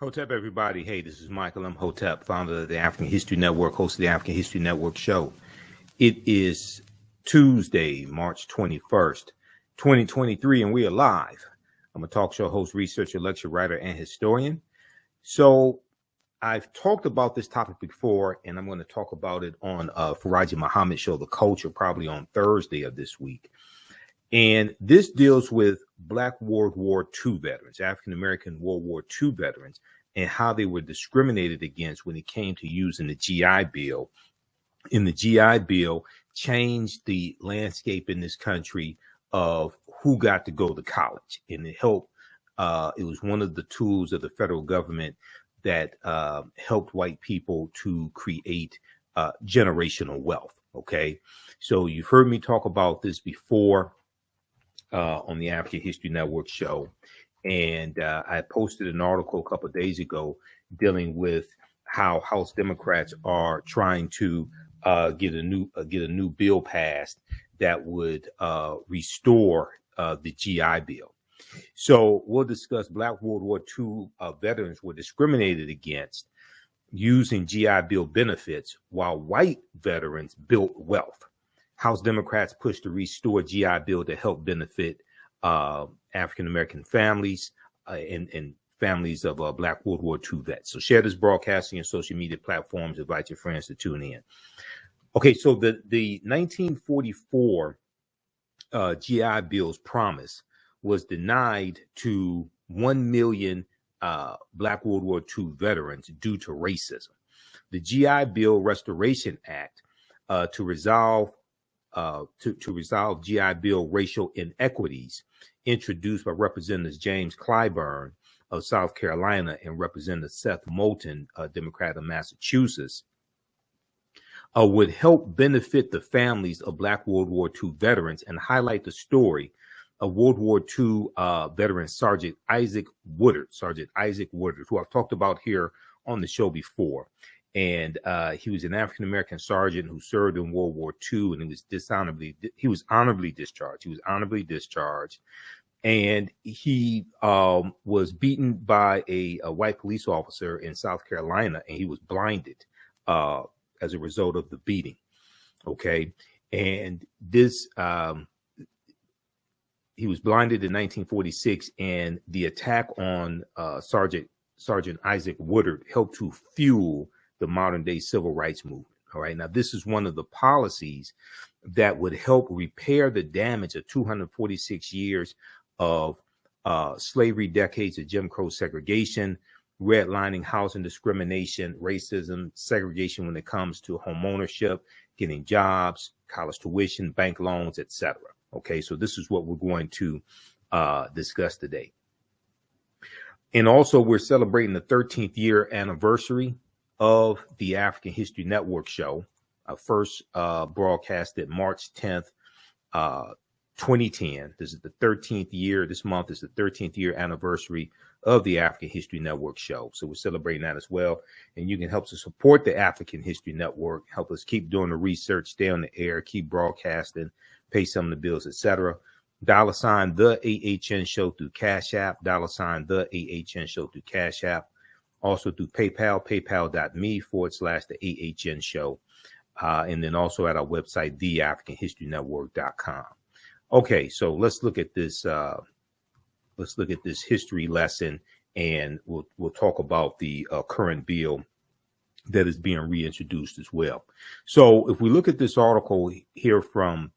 Hotep, everybody. Hey, this is Michael Imhotep, founder of the African History Network, host of the African History Network show. It is Tuesday, March 21st, 2023, and we are live. I'm a talk show host, researcher, lecture writer, and historian. So I've talked about this topic before, and I'm going to talk about it on Faraji Muhammad show, The Culture, probably on Thursday of this week. And this deals with Black World War II veterans, African-American World War II veterans, and how they were discriminated against when it came to using the GI Bill. And the GI Bill changed the landscape in this country of who got to go to college. And it helped, it was one of the tools of the federal government that helped white people to create generational wealth, okay? So you've heard me talk about this before on the African History Network show. And I posted an article a couple of days ago dealing with how House Democrats are trying to get a new bill passed that would restore the GI Bill. So we'll discuss Black World War II veterans were discriminated against using GI Bill benefits while white veterans built wealth. House Democrats pushed to restore GI Bill to help benefit African-American families and families of Black World War II vets. So share this broadcast on your social media platforms. Invite your friends to tune in. Okay, so the 1944 GI Bill's promise was denied to 1 million Black World War II veterans due to racism. The GI Bill Restoration Act to resolve GI Bill racial inequities, introduced by Representatives James Clyburn of South Carolina and Representative Seth Moulton, Democrat of Massachusetts, would help benefit the families of Black World War II veterans and highlight the story of World War II veteran Sergeant Isaac Woodard, who I've talked about here on the show before. And he was an African-American sergeant who served in World War II, and he was honorably discharged. And he was beaten by a white police officer in South Carolina, and he was blinded as a result of the beating. Okay. And this, he was blinded in 1946, and the attack on Sergeant Isaac Woodard helped to fuel the modern day civil rights movement. All right. Now, this is one of the policies that would help repair the damage of 246 years of slavery, decades of Jim Crow segregation, redlining, housing discrimination, racism, segregation when it comes to home ownership, getting jobs, college tuition, bank loans, etc. Okay. So this is what we're going to discuss today. And also, we're celebrating the 13th year anniversary of the African History Network show, first broadcasted March 10th, 2010. This is the 13th year. This month is the 13th year anniversary of the African History Network show. So we're celebrating that as well. And you can help to support the African History Network, help us keep doing the research, stay on the air, keep broadcasting, pay some of the bills, etc. $ the AHN show through Cash App, $ the AHN show through Cash App. Also through PayPal, paypal.me/the AHN show. And then also at our website, theafricanhistorynetwork.com. Okay, so let's look at this. Let's look at this history lesson, and we'll talk about the current bill that is being reintroduced as well. So if we look at this article here from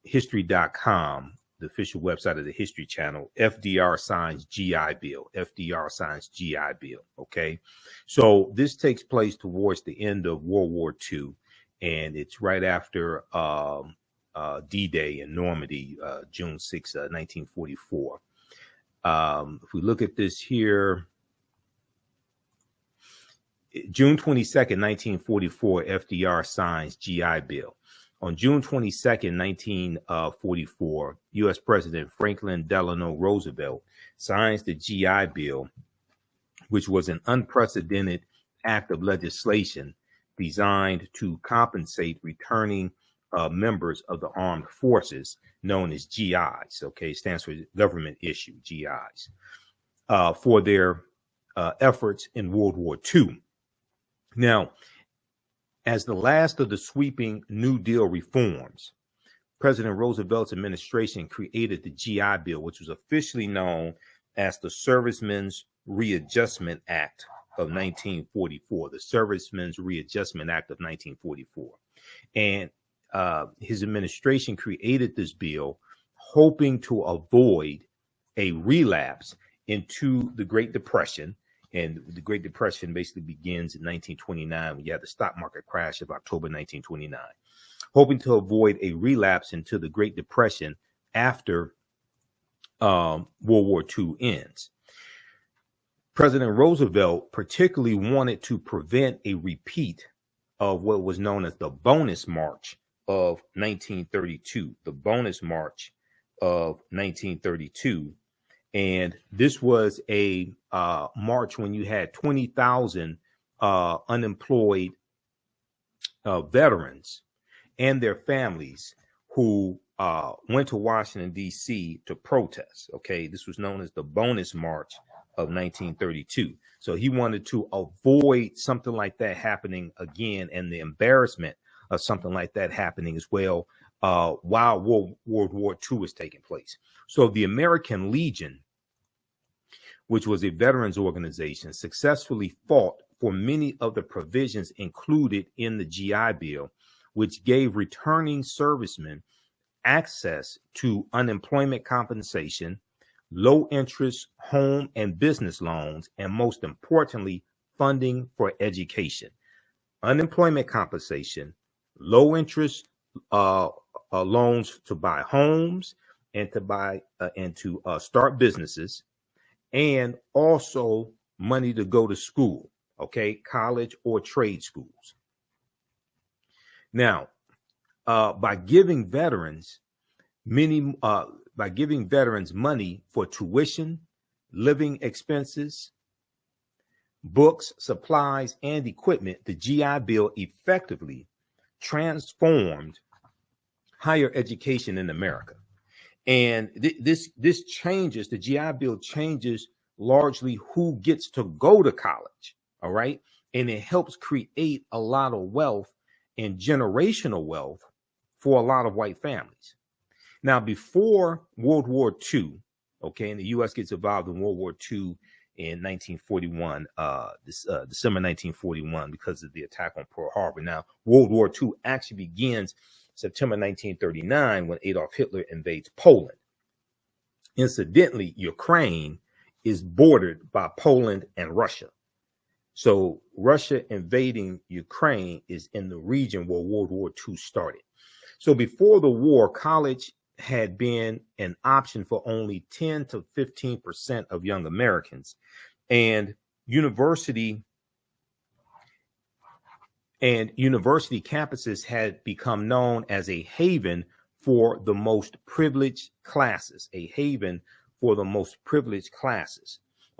history.com, the official website of the History Channel, FDR signs GI Bill. FDR signs GI Bill. Okay. So this takes place towards the end of World War II, and it's right after D-Day in Normandy, June 6, 1944. If we look at this here, June 22nd, 1944, FDR signs GI Bill. On June 22nd, 1944, U.S. President Franklin Delano Roosevelt signs the GI Bill, which was an unprecedented act of legislation designed to compensate returning members of the armed forces, known as GIs. Okay, it stands for government issue, GIs, for their efforts in World War II. Now, as the last of the sweeping New Deal reforms, President Roosevelt's administration created the GI Bill, which was officially known as the Servicemen's Readjustment Act of 1944, the Servicemen's Readjustment Act of 1944. And his administration created this bill hoping to avoid a relapse into the Great Depression. And the Great Depression basically begins in 1929 when you had the stock market crash of October 1929, hoping to avoid a relapse into the Great Depression after World War II ends. President Roosevelt particularly wanted to prevent a repeat of what was known as the Bonus March of 1932, the Bonus March of 1932. And this was a march when you had 20,000 unemployed veterans and their families who went to Washington, D.C. to protest. Okay, this was known as the Bonus March of 1932. So he wanted to avoid something like that happening again, and the embarrassment of something like that happening as well while World War II was taking place. So the American Legion, which was a veterans organization, successfully fought for many of the provisions included in the GI Bill, which gave returning servicemen access to unemployment compensation, low interest home and business loans, and most importantly, funding for education. Unemployment compensation, low interest loans to buy homes and to start businesses, and also money to go to school, okay, college or trade schools. Now, by giving veterans money for tuition, living expenses, books, supplies, and equipment, the GI Bill effectively transformed higher education in America. And this changes, the GI Bill changes largely who gets to go to college, all right? And it helps create a lot of wealth and generational wealth for a lot of white families. Now, before World War II, okay, and the U.S. gets involved in World War II in 1941, December 1941, because of the attack on Pearl Harbor. Now, World War II actually begins September 1939 when Adolf Hitler invades Poland. Incidentally, Ukraine is bordered by Poland and Russia. So Russia invading Ukraine is in the region where World War II started. So before the war, college had been an option for only 10 to 15% of young Americans, and university campuses had become known as a haven for the most privileged classes,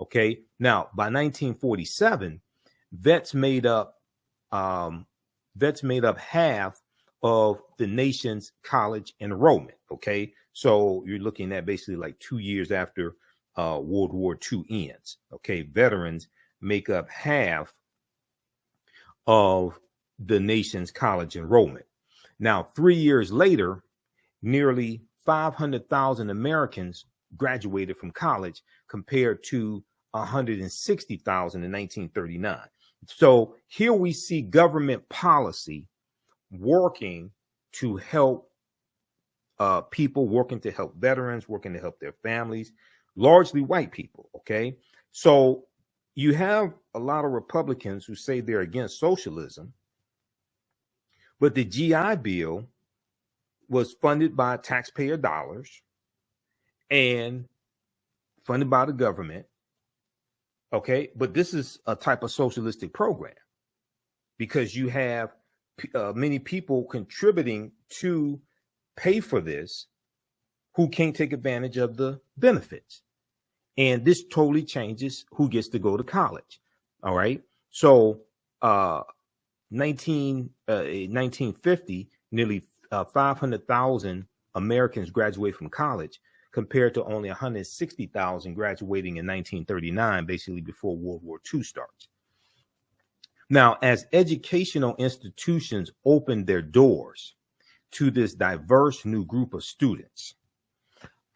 Okay. Now, by 1947, vets made up half of the nation's college enrollment. Okay. So you're looking at basically like 2 years after World War II ends. Okay. Veterans make up half of the nation's college enrollment. Now, 3 years later, nearly 500,000 Americans graduated from college compared to 160,000 in 1939. So here we see government policy working to help people, working to help veterans, working to help their families, largely white people. Okay. So you have a lot of Republicans who say they're against socialism, but the GI Bill was funded by taxpayer dollars and funded by the government. Okay. But this is a type of socialistic program because you have many people contributing to pay for this who can't take advantage of the benefits. And this totally changes who gets to go to college. All right. So 1950, nearly 500,000 Americans graduate from college compared to only 160,000 graduating in 1939, basically before World War II starts. Now, as educational institutions opened their doors to this diverse new group of students,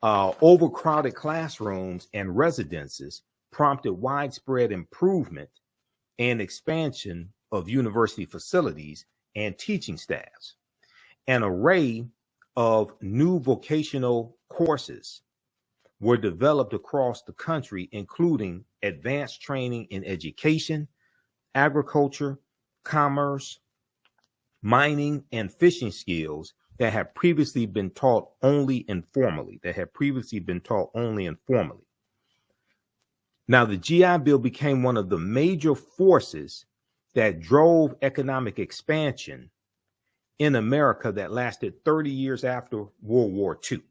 overcrowded classrooms and residences prompted widespread improvement and expansion of university facilities and teaching staffs. An array of new vocational courses were developed across the country, including advanced training in education, agriculture, commerce, mining, and fishing skills that had previously been taught only informally. Now, the GI Bill became one of the major forces that drove economic expansion in America that lasted 30 years after World War II.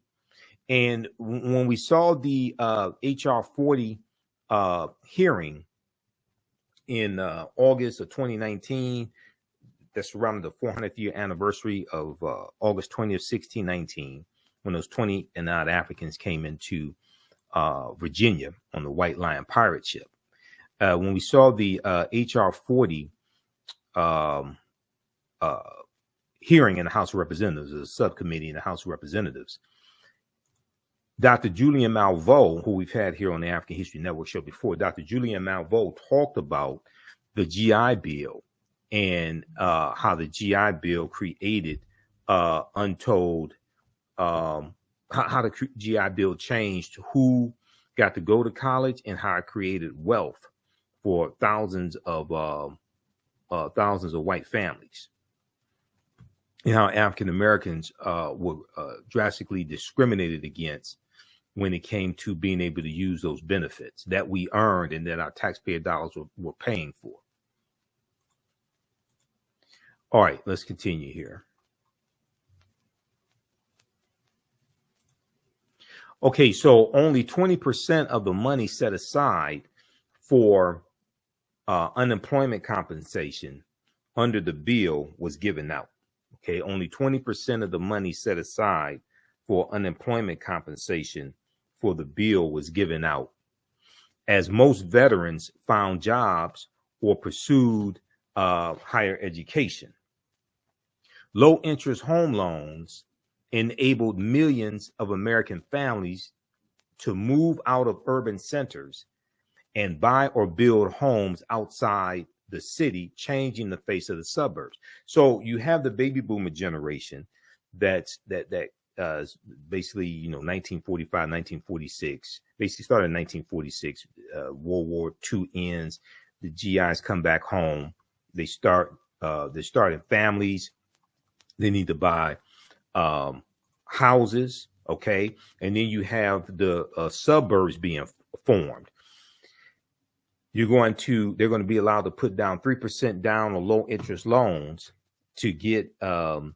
And when we saw the HR 40 hearing in August of 2019, that's around the 400th year anniversary of August 20th, 1619, when those 20 and odd Africans came into Virginia on the White Lion pirate ship. When we saw the HR 40 hearing in the House of Representatives, a subcommittee in the House of Representatives, Dr. Julian Malveaux, who we've had here on the African History Network show before, Dr. Julian Malveaux talked about the GI Bill and how the GI Bill created untold, how the GI Bill changed who got to go to college and how it created wealth for thousands of white families, and how African Americans were drastically discriminated against when it came to being able to use those benefits that we earned and that our taxpayer dollars were paying for. All right, let's continue here. Okay, so only 20% of the money set aside for unemployment compensation under the bill was given out. Okay, only 20% of the money set aside for unemployment compensation for the bill was given out, as most veterans found jobs or pursued higher education. Low interest home loans enabled millions of American families to move out of urban centers and buy or build homes outside the city, changing the face of the suburbs. So you have the baby boomer generation that's basically, 1945, 1946, basically started in 1946. World War II ends. The GIs come back home. They're starting families. They need to buy houses. Okay. And then you have the suburbs being formed. They're going to be allowed to put down 3% down on low interest loans to get to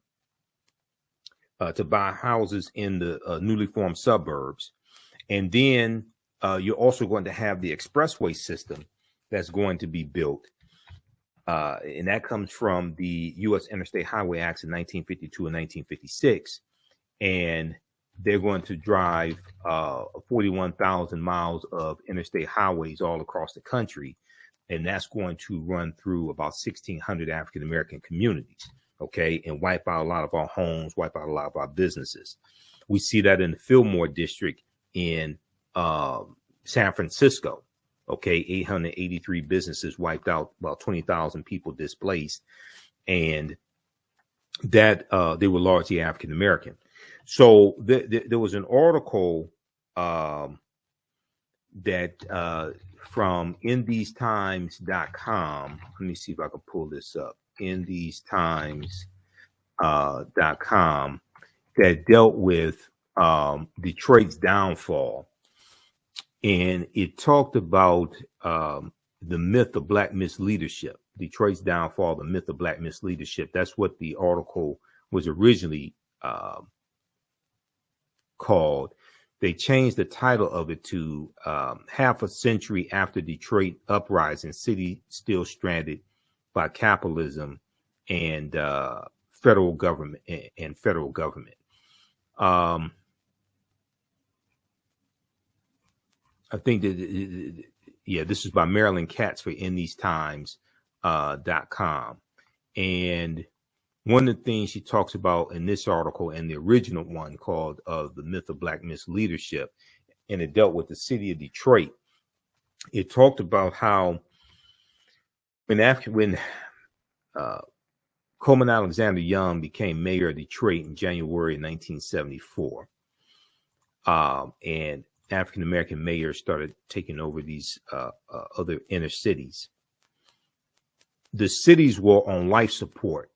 buy houses in the newly formed suburbs. And then you're also going to have the expressway system that's going to be built. And that comes from the U.S. Interstate Highway Acts of 1952 and 1956. And they're going to drive 41,000 miles of interstate highways all across the country. And that's going to run through about 1,600 African-American communities. Okay, and wipe out a lot of our homes, wipe out a lot of our businesses. We see that in the Fillmore district in San Francisco. Okay, 883 businesses wiped out, about 20,000 people displaced, and that they were largely African American. So there was an article that from InTheseTimes.com. Let me see if I can pull this up. InTheseTimes.com that dealt with Detroit's downfall, and it talked about the myth of Black misleadership. Detroit's downfall, the myth of Black misleadership. That's what the article was originally called. They changed the title of it to half a century after Detroit uprising, city still stranded by capitalism and federal government. I think that, yeah, this is by Marilyn Katz for InTheseTimes.com. And one of the things she talks about in this article and the original one called The Myth of Black Misleadership, and it dealt with the city of Detroit. It talked about how when Coleman Alexander Young became mayor of Detroit in January 1974, and African-American mayors started taking over these other inner cities. The cities were on life support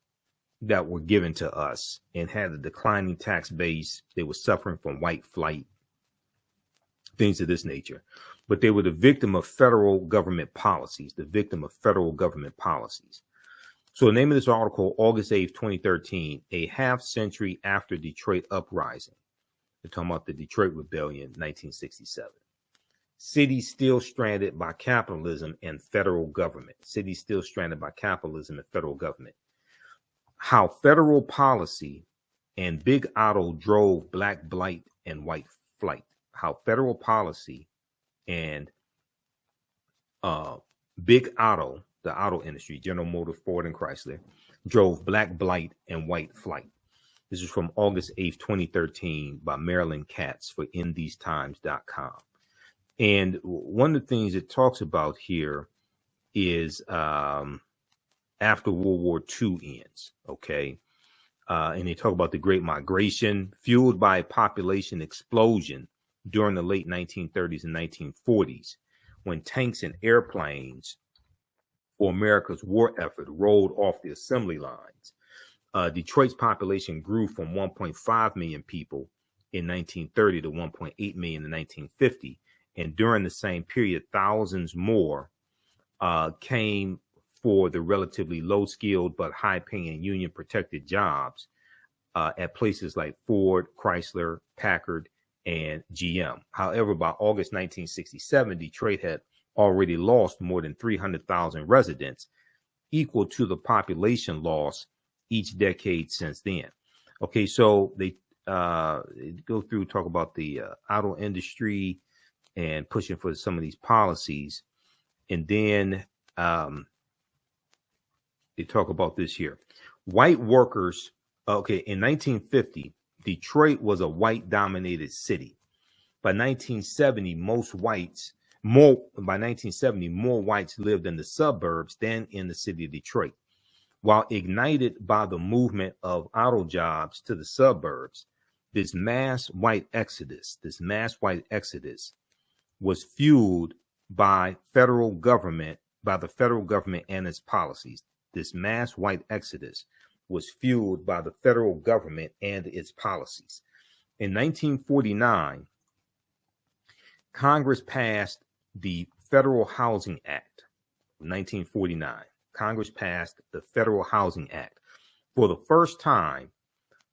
that were given to us and had a declining tax base. They were suffering from white flight, things of this nature. But they were the victim of federal government policies, So the name of this article, August 8th, 2013, a half century after Detroit uprising. They're talking about the Detroit Rebellion, 1967. Cities still stranded by capitalism and federal government. How federal policy and Big Otto drove black blight and white flight. How federal policy and Big Otto, the auto industry, General Motors, Ford, and Chrysler, drove black blight and white flight. This is from August 8th, 2013 by Marilyn Katz for InTheseTimes.com. And one of the things it talks about here is after World War II ends, okay? And they talk about the Great Migration fueled by a population explosion during the late 1930s and 1940s, when tanks and airplanes for America's war effort rolled off the assembly lines. Detroit's population grew from 1.5 million people in 1930 to 1.8 million in 1950. And during the same period, thousands more came for the relatively low-skilled but high-paying union-protected jobs at places like Ford, Chrysler, Packard, and GM. However, by August 1967, Detroit had already lost more than 300,000 residents, equal to the population loss each decade since then. Okay, so they go through, talk about the auto industry and pushing for some of these policies. And then they talk about this here. White workers, okay, in 1950, Detroit was a white-dominated city. By 1970, more whites lived in the suburbs than in the city of Detroit. While ignited by the movement of auto jobs to the suburbs, this mass white exodus was fueled by the federal government and its policies. This mass white exodus was fueled by the federal government and its policies. In 1949, Congress passed the Federal Housing Act. 1949, Congress passed the Federal Housing Act. For the first time,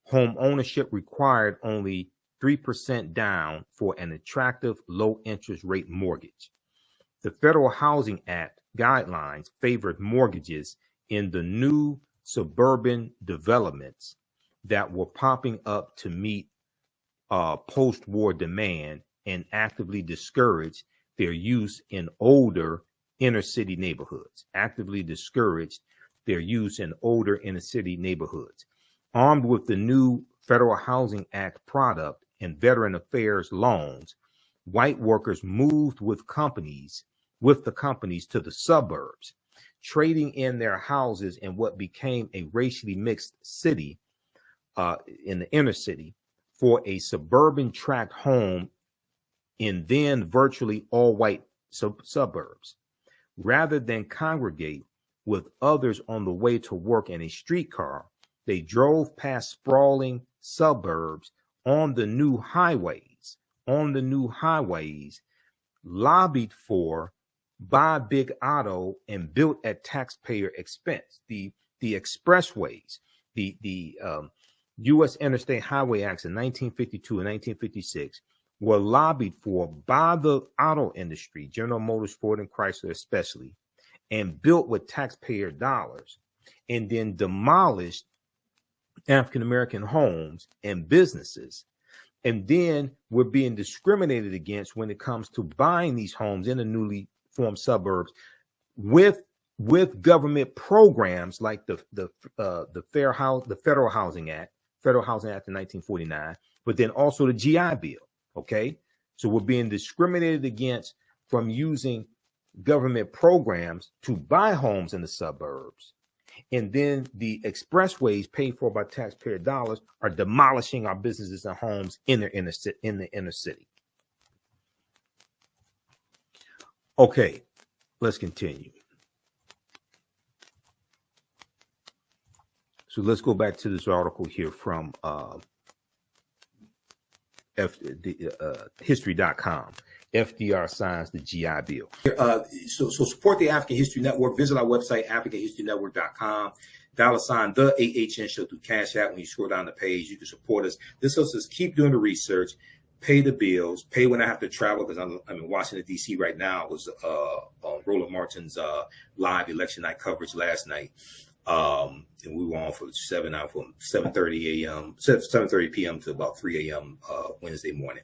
home ownership required only 3% down for an attractive low interest rate mortgage. The Federal Housing Act guidelines favored mortgages in the new suburban developments that were popping up to meet post-war demand, and actively discouraged their use in older inner city neighborhoods. Armed with the new Federal Housing Act product and Veteran Affairs loans, white workers moved with the companies to the suburbs, trading in their houses in what became a racially mixed city in the inner city for a suburban tract home in then virtually all white suburbs. Rather than congregate with others on the way to work in a streetcar, they drove past sprawling suburbs on the new highways, lobbied for by Big Otto and built at taxpayer expense. The expressways, the U.S. Interstate Highway Acts in 1952 and 1956 were lobbied for by the auto industry, General Motors, Ford, and Chrysler especially, and built with taxpayer dollars, and then demolished African-American homes and businesses And then we're being discriminated against when it comes to buying these homes in the newly formed suburbs with government programs like the Federal Housing Act of 1949, but then also the GI Bill. Okay, so we're being discriminated against from using government programs to buy homes in the suburbs, and then the expressways paid for by taxpayer dollars are demolishing our businesses and homes in the inner city. Okay, let's continue. So let's go back to this article here from history.com. FDR signs the GI Bill. So support the African History Network. Visit our website, AfricanHistoryNetwork.com. $ the AHN show through Cash App. When you scroll down the page, you can support us. This helps us keep doing the research, pay the bills, pay when I have to travel, because I'm in Washington, D.C. right now. It was Roland Martin's live election night coverage last night. And we were on from 7:30 a.m., 7:30 p.m. to about 3 a.m. Wednesday morning.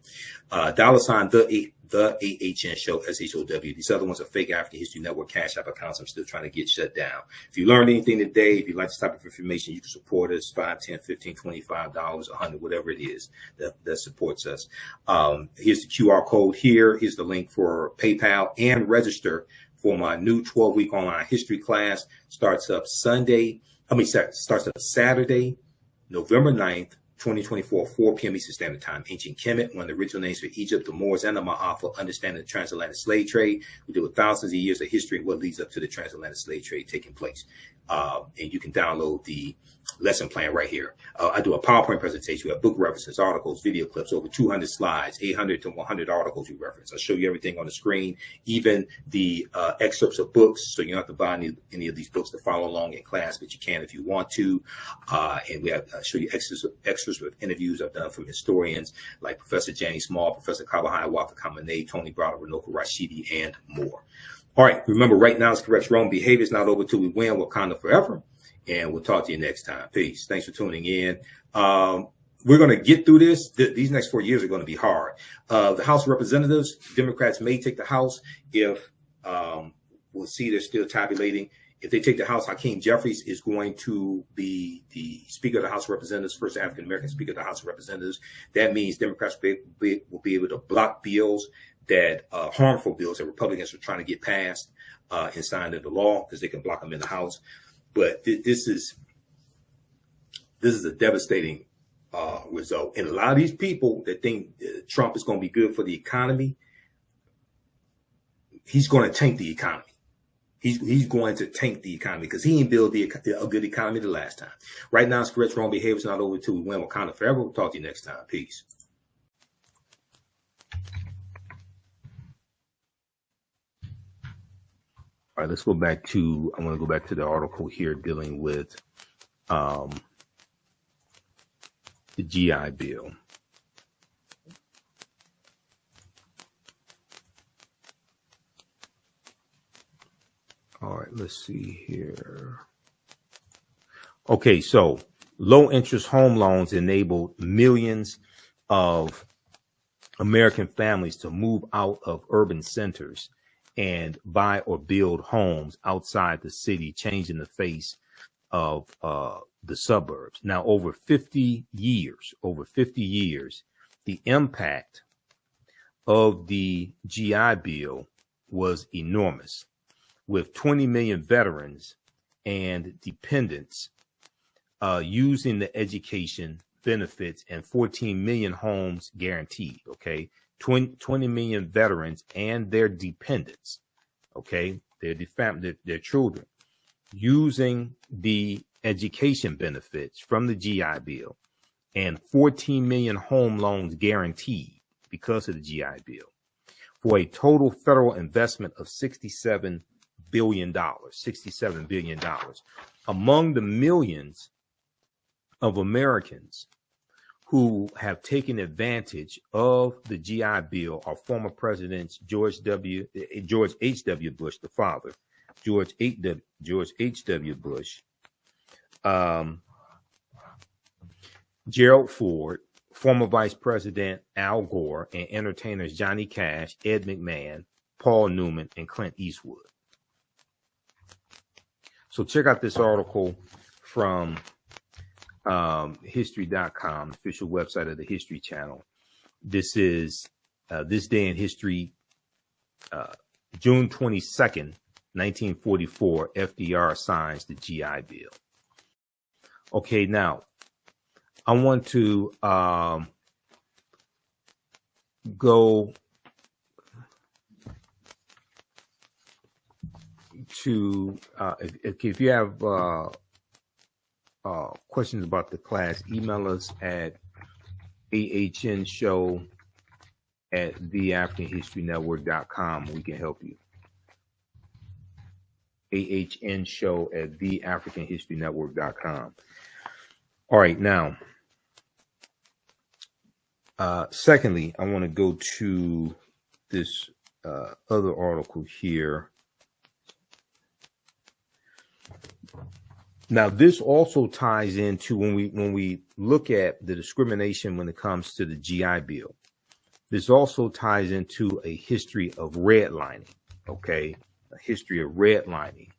$ the AHN show, SHOW. These other ones are fake African History Network Cash App accounts. I'm still trying to get shut down. If you learned anything today, if you like this type of information, you can support us $5, $10, $15, $25, $100, whatever it is that supports us. Here's the QR code here. Here's the link for PayPal, and register for my new 12-week online history class. Starts up Saturday, November 9th, 2024, 4 p.m. Eastern Standard Time. Ancient Kemet, one of the original names for Egypt, the Moors, and the Ma'afa, understanding the transatlantic slave trade. We deal with thousands of years of history and what leads up to the transatlantic slave trade taking place. And you can download the lesson plan right here. I do a PowerPoint presentation. We have book references, articles, video clips, over 200 slides, 800 to 100 articles we reference. I'll show you everything on the screen, even the excerpts of books. So you don't have to buy any of these books to follow along in class, but you can if you want to. And we have show you extras with interviews I've done from historians like Professor Janie Small, Professor Kabahai Waka Kamene, Tony Browder, Runoko Rashidi, and more. All right, remember, right now is correct. Wrong behavior is not over till we win. Wakanda forever. And we'll talk to you next time. Peace. Thanks for tuning in. We're going to get through this. These next 4 years are going to be hard. The House of Representatives, Democrats may take the House if we'll see they're still tabulating. If they take the House, Hakeem Jeffries is going to be the Speaker of the House of Representatives, first African-American Speaker of the House of Representatives. That means Democrats will be able to block bills that harmful bills that Republicans are trying to get passed and signed into law, because they can block them in the House. But this is a devastating result. And a lot of these people that think Trump is going to be good for the economy, he's going to tank the economy. He's going to tank the economy because he didn't build a good economy the last time. Right now, it's correct. Wrong behavior is not over till we win. Wakanda forever. We'll talk to you next time. Peace. All right, let's go back to, I want to go back to the article here dealing with the GI Bill. All right, let's see here. Okay, so low interest home loans enabled millions of American families to move out of urban centers and buy or build homes outside the city, changing the face of the suburbs. Now, over 50 years, the impact of the GI Bill was enormous, with 20 million veterans and dependents using the education benefits and 14 million homes guaranteed. Okay. 20 million veterans and their dependents, okay, their children, using the education benefits from the GI Bill, and 14 million home loans guaranteed because of the GI Bill, for a total federal investment of $67 billion. Among the millions of Americans who have taken advantage of the GI Bill are former presidents George H.W. Bush, the father, George H.W. Bush, Gerald Ford, former Vice President Al Gore, and entertainers Johnny Cash, Ed McMahon, Paul Newman, and Clint Eastwood. So check out this article from history.com, official website of the History Channel. This is This Day in History, June 22nd, 1944, FDR signs the GI Bill. Okay, now I want to go to, if you have questions about the class, email us at ahnshow@theafricanhistorynetwork.com. We can help you. ahnshow@theafricanhistorynetwork.com. All right, now, secondly, I want to go to this other article here. Now, this also ties into when we look at the discrimination when it comes to the GI Bill. This also ties into a history of redlining, okay? A history of redlining.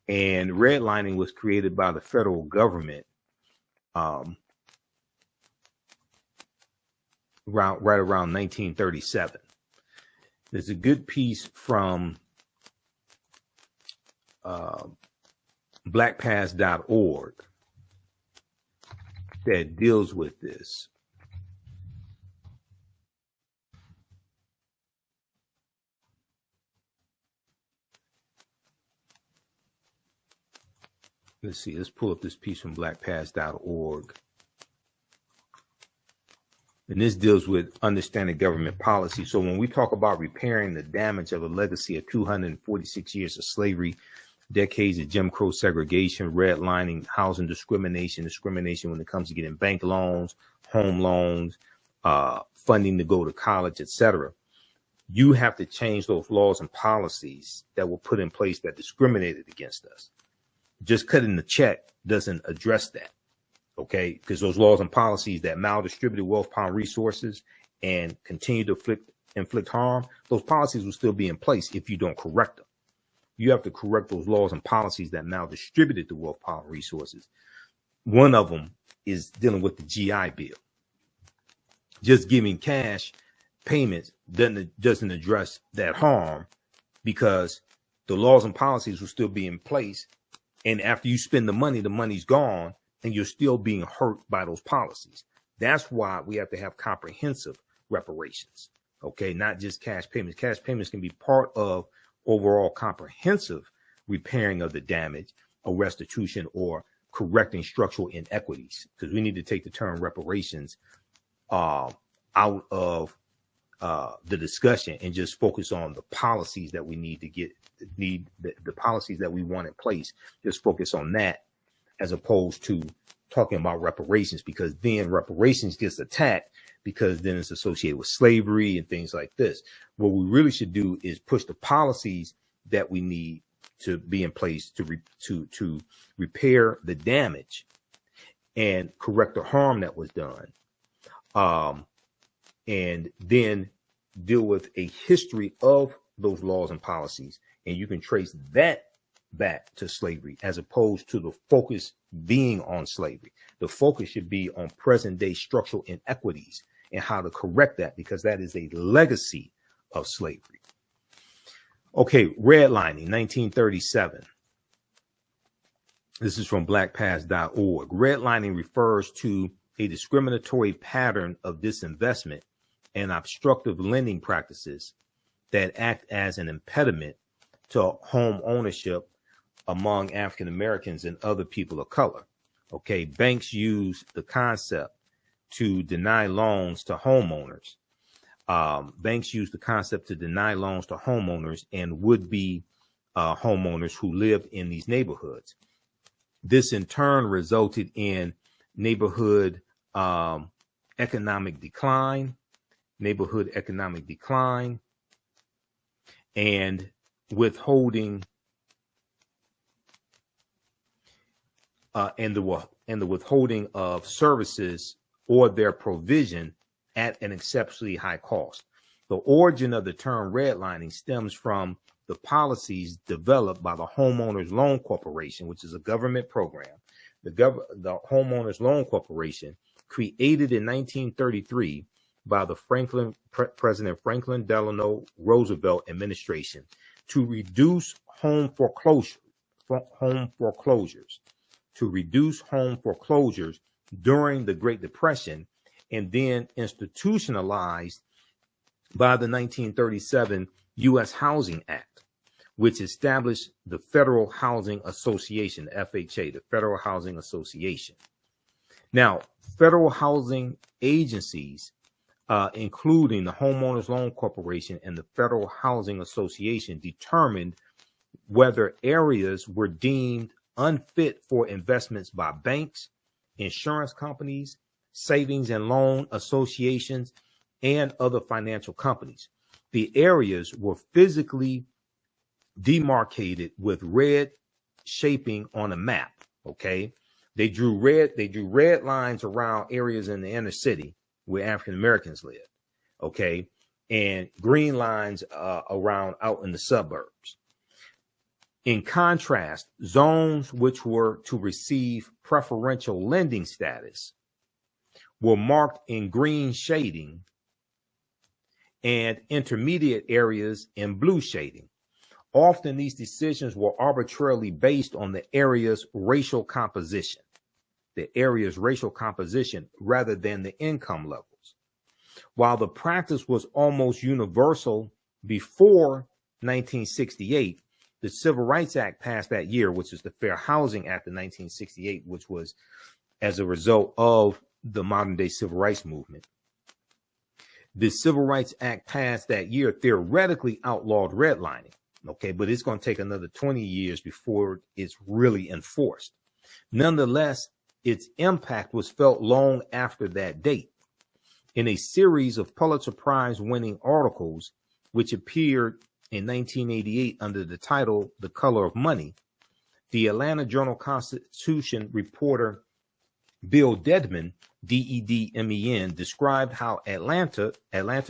And redlining was created by the federal government right around 1937. There's a good piece from blackpast.org that deals with this. Let's see, let's pull up this piece from blackpast.org. And this deals with understanding government policy. So when we talk about repairing the damage of a legacy of 246 years of slavery, decades of Jim Crow segregation, redlining, housing discrimination when it comes to getting bank loans, home loans, funding to go to college, etc. You have to change those laws and policies that were put in place that discriminated against us. Just cutting the check doesn't address that, okay? Because those laws and policies that maldistributed wealth, power, and resources and continue to inflict harm, those policies will still be in place if you don't correct them. You have to correct those laws and policies that maldistributed the wealth, power, and resources. One of them is dealing with the GI Bill. Just giving cash payments doesn't address that harm, because the laws and policies will still be in place. And after you spend the money's gone, and you're still being hurt by those policies. That's why we have to have comprehensive reparations, okay? Not just cash payments. Cash payments can be part of overall comprehensive repairing of the damage, or restitution, or correcting structural inequities, because we need to take the term reparations out of the discussion and just focus on the policies that we need to the policies that we want in place. Just focus on that, as opposed to talking about reparations, because then reparations gets attacked because then it's associated with slavery and things like this. What we really should do is push the policies that we need to be in place to repair the damage and correct the harm that was done, and then deal with a history of those laws and policies. And you can trace that back to slavery, as opposed to the focus being on slavery. The focus should be on present day structural inequities and how to correct that, because that is a legacy of slavery. Okay, redlining, 1937. This is from blackpast.org. Redlining refers to a discriminatory pattern of disinvestment and obstructive lending practices that act as an impediment to home ownership among African Americans and other people of color. Okay, banks use the concept to deny loans to homeowners. Banks use the concept to deny loans to homeowners and would-be homeowners who lived in these neighborhoods. This in turn resulted in neighborhood economic decline, and withholding and the withholding of services or their provision at an exceptionally high cost. The origin of the term redlining stems from the policies developed by the Homeowners Loan Corporation, which is a government program. The Homeowners Loan Corporation, created in 1933 by the President Franklin Delano Roosevelt administration to reduce home foreclosures, during the Great Depression, and then institutionalized by the 1937 U.S. Housing Act, which established the Federal Housing Association, FHA, the Federal Housing Association. Now, federal housing agencies, including the Homeowners Loan Corporation and the Federal Housing Association, determined whether areas were deemed unfit for investments by banks, insurance companies, savings and loan associations, and other financial companies. The areas were physically demarcated with red shaping on a map. Okay, they drew red lines around areas in the inner city where African Americans live. Okay, and green lines around out in the suburbs. In contrast, zones which were to receive preferential lending status were marked in green shading, and intermediate areas in blue shading. Often these decisions were arbitrarily based on the area's racial composition, rather than the income levels. While the practice was almost universal before 1968, the Civil Rights Act passed that year, which is the Fair Housing Act of 1968, which was as a result of the modern day civil rights movement. The Civil Rights Act passed that year theoretically outlawed redlining. Okay, but it's going to take another 20 years before it's really enforced. Nonetheless, its impact was felt long after that date. In a series of Pulitzer Prize winning articles, which appeared in 1988 under the title The Color of Money, the Atlanta Journal-Constitution reporter Bill Dedman, D-E-D-M-E-N, described how Atlanta,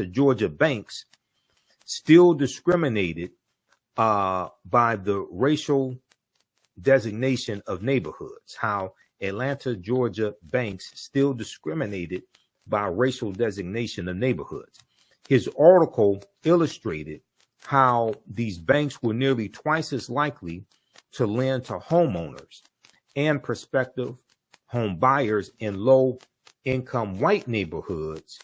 Georgia banks still discriminated by the racial designation of neighborhoods, how Atlanta, Georgia banks still discriminated by racial designation of neighborhoods. His article illustrated how these banks were nearly twice as likely to lend to homeowners and prospective home buyers in low-income white neighborhoods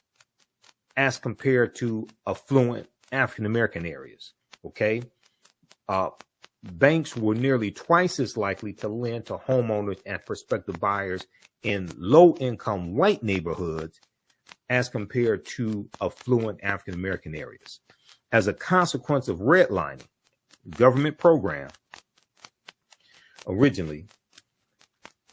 as compared to affluent African-American areas, okay? Banks were nearly twice as likely to lend to homeowners and prospective buyers in low-income white neighborhoods as compared to affluent African-American areas. As a consequence of redlining, government program, originally,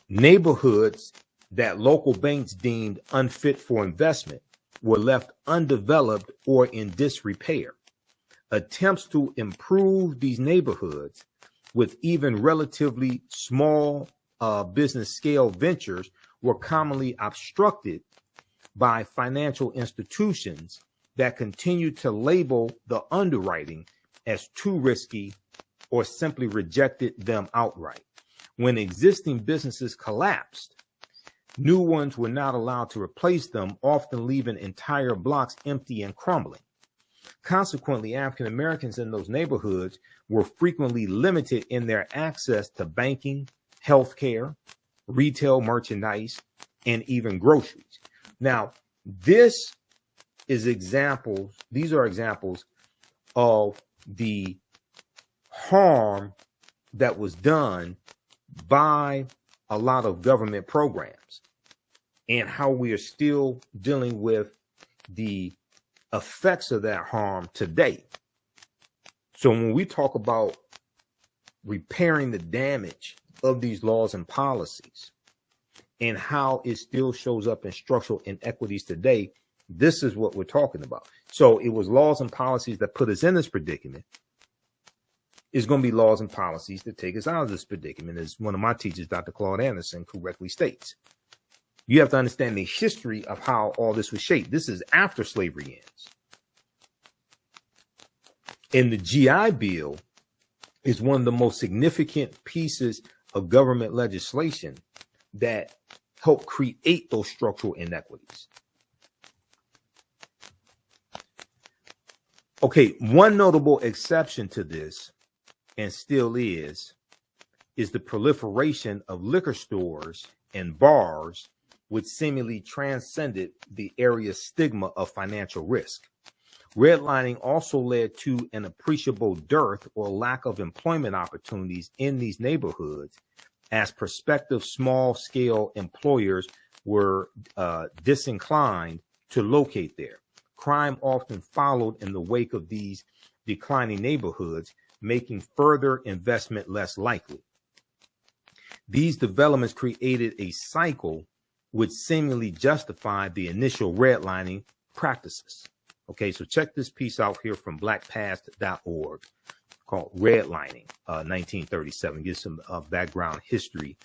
neighborhoods that local banks deemed unfit for investment were left undeveloped or in disrepair. Attempts to improve these neighborhoods with even relatively small business scale ventures were commonly obstructed by financial institutions that continued to label the underwriting as too risky or simply rejected them outright. When existing businesses collapsed, new ones were not allowed to replace them, often leaving entire blocks empty and crumbling. Consequently, African Americans in those neighborhoods were frequently limited in their access to banking, healthcare, retail merchandise, and even groceries. Now, these are examples of the harm that was done by a lot of government programs and how we are still dealing with the effects of that harm today. So when we talk about repairing the damage of these laws and policies and how it still shows up in structural inequities today, this is what we're talking about. So it was laws and policies that put us in this predicament. It's going to be laws and policies that take us out of this predicament, as one of my teachers, Dr. Claude Anderson, correctly states. You have to understand the history of how all this was shaped. This is after slavery ends. And the GI Bill is one of the most significant pieces of government legislation that helped create those structural inequities. Okay, one notable exception to this, and still is the proliferation of liquor stores and bars, which seemingly transcended the area's stigma of financial risk. Redlining also led to an appreciable dearth or lack of employment opportunities in these neighborhoods, as prospective small-scale employers were disinclined to locate there. Crime often followed in the wake of these declining neighborhoods, making further investment less likely. These developments created a cycle which seemingly justified the initial redlining practices. Okay, so check this piece out here from blackpast.org called Redlining, 1937. Give some background history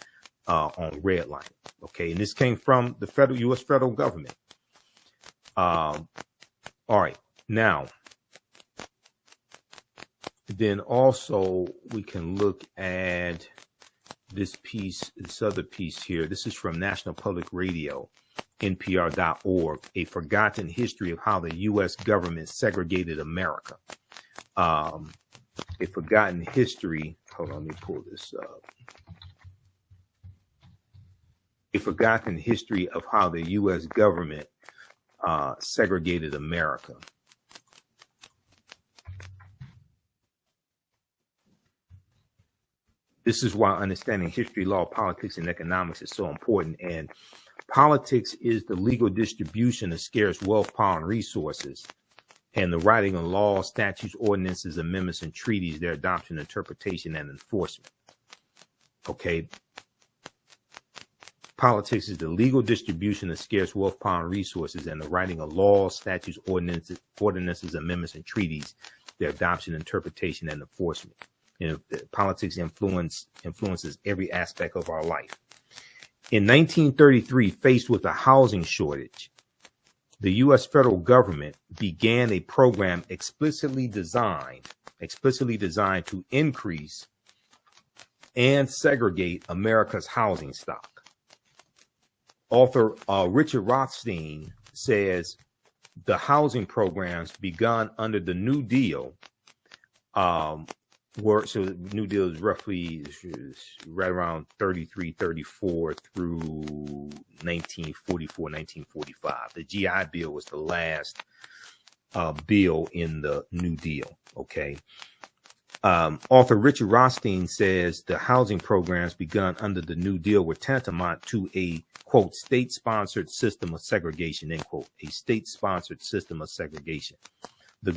on redlining. Okay, and this came from the U.S. federal government. All right, now, then also we can look at this piece, this other piece here. This is from National Public Radio, NPR.org, A Forgotten History of How the U.S. Government Segregated America. A Forgotten History, hold on, let me pull this up. A Forgotten History of How the U.S. Government segregated America. This is why understanding history, law, politics, and economics is so important. And politics is the legal distribution of scarce wealth, power, and resources, and the writing of laws, statutes, ordinances, amendments, and treaties, their adoption, interpretation, and enforcement. Okay. Politics is the legal distribution of scarce wealth, power, and resources, and the writing of laws, statutes, ordinances, amendments, and treaties, their adoption, interpretation, and enforcement. You know, politics influences every aspect of our life. In 1933, faced with a housing shortage, the U.S. federal government began a program explicitly designed to increase and segregate America's housing stock. Author Richard Rothstein says the housing programs begun under the New Deal so the New Deal is roughly right around 33, 34 through 1944, 1945. The GI Bill was the last bill in the New Deal. Okay. Author Richard Rothstein says the housing programs begun under the New Deal were tantamount to a, quote, state-sponsored system of segregation, end quote, a state-sponsored system of segregation. The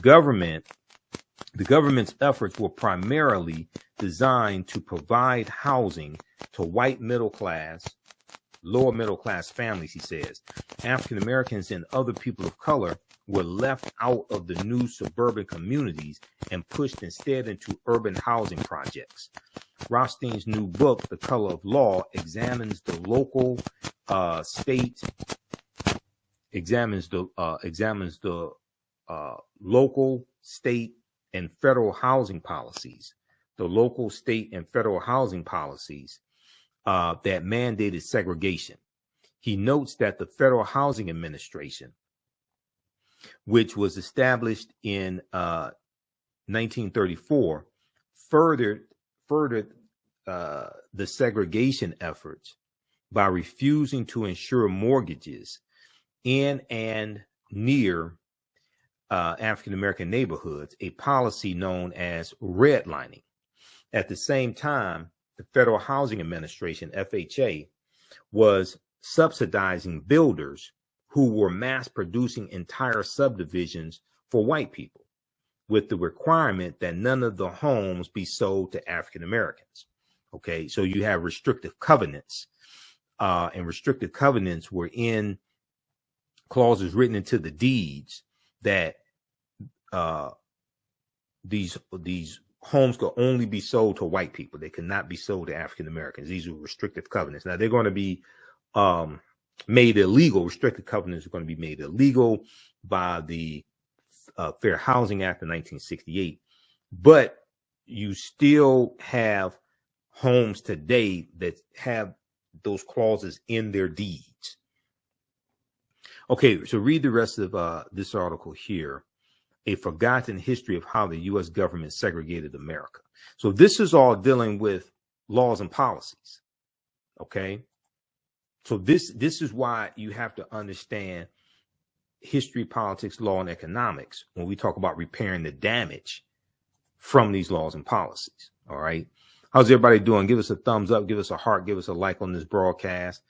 government's efforts were primarily designed to provide housing to white middle class, lower middle class families, he says. African Americans and other people of color were left out of the new suburban communities and pushed instead into urban housing projects. Rothstein's new book, The Color of Law, examines the local local, state, and federal housing policies, that mandated segregation. He notes that the Federal Housing Administration, which was established in 1934, furthered the segregation efforts by refusing to insure mortgages in and near African-American neighborhoods, a policy known as redlining. At the same time, the Federal Housing Administration, FHA, was subsidizing builders who were mass producing entire subdivisions for white people, with the requirement that none of the homes be sold to African Americans. Okay, so you have restrictive covenants, and restrictive covenants were in clauses written into the deeds that these homes could only be sold to white people. They could not be sold to African Americans. These were restrictive covenants. Now they're going to be made illegal. Restricted covenants are going to be made illegal by the Fair Housing Act of 1968. But you still have homes today that have those clauses in their deeds. Okay, so read the rest of this article here. A forgotten history of how the U.S. government segregated America. So this is all dealing with laws and policies. Okay. So this is why you have to understand history, politics, law, and economics when we talk about repairing the damage from these laws and policies. All right. How's everybody doing? Give us a thumbs up, give us a heart, give us a like on this broadcast.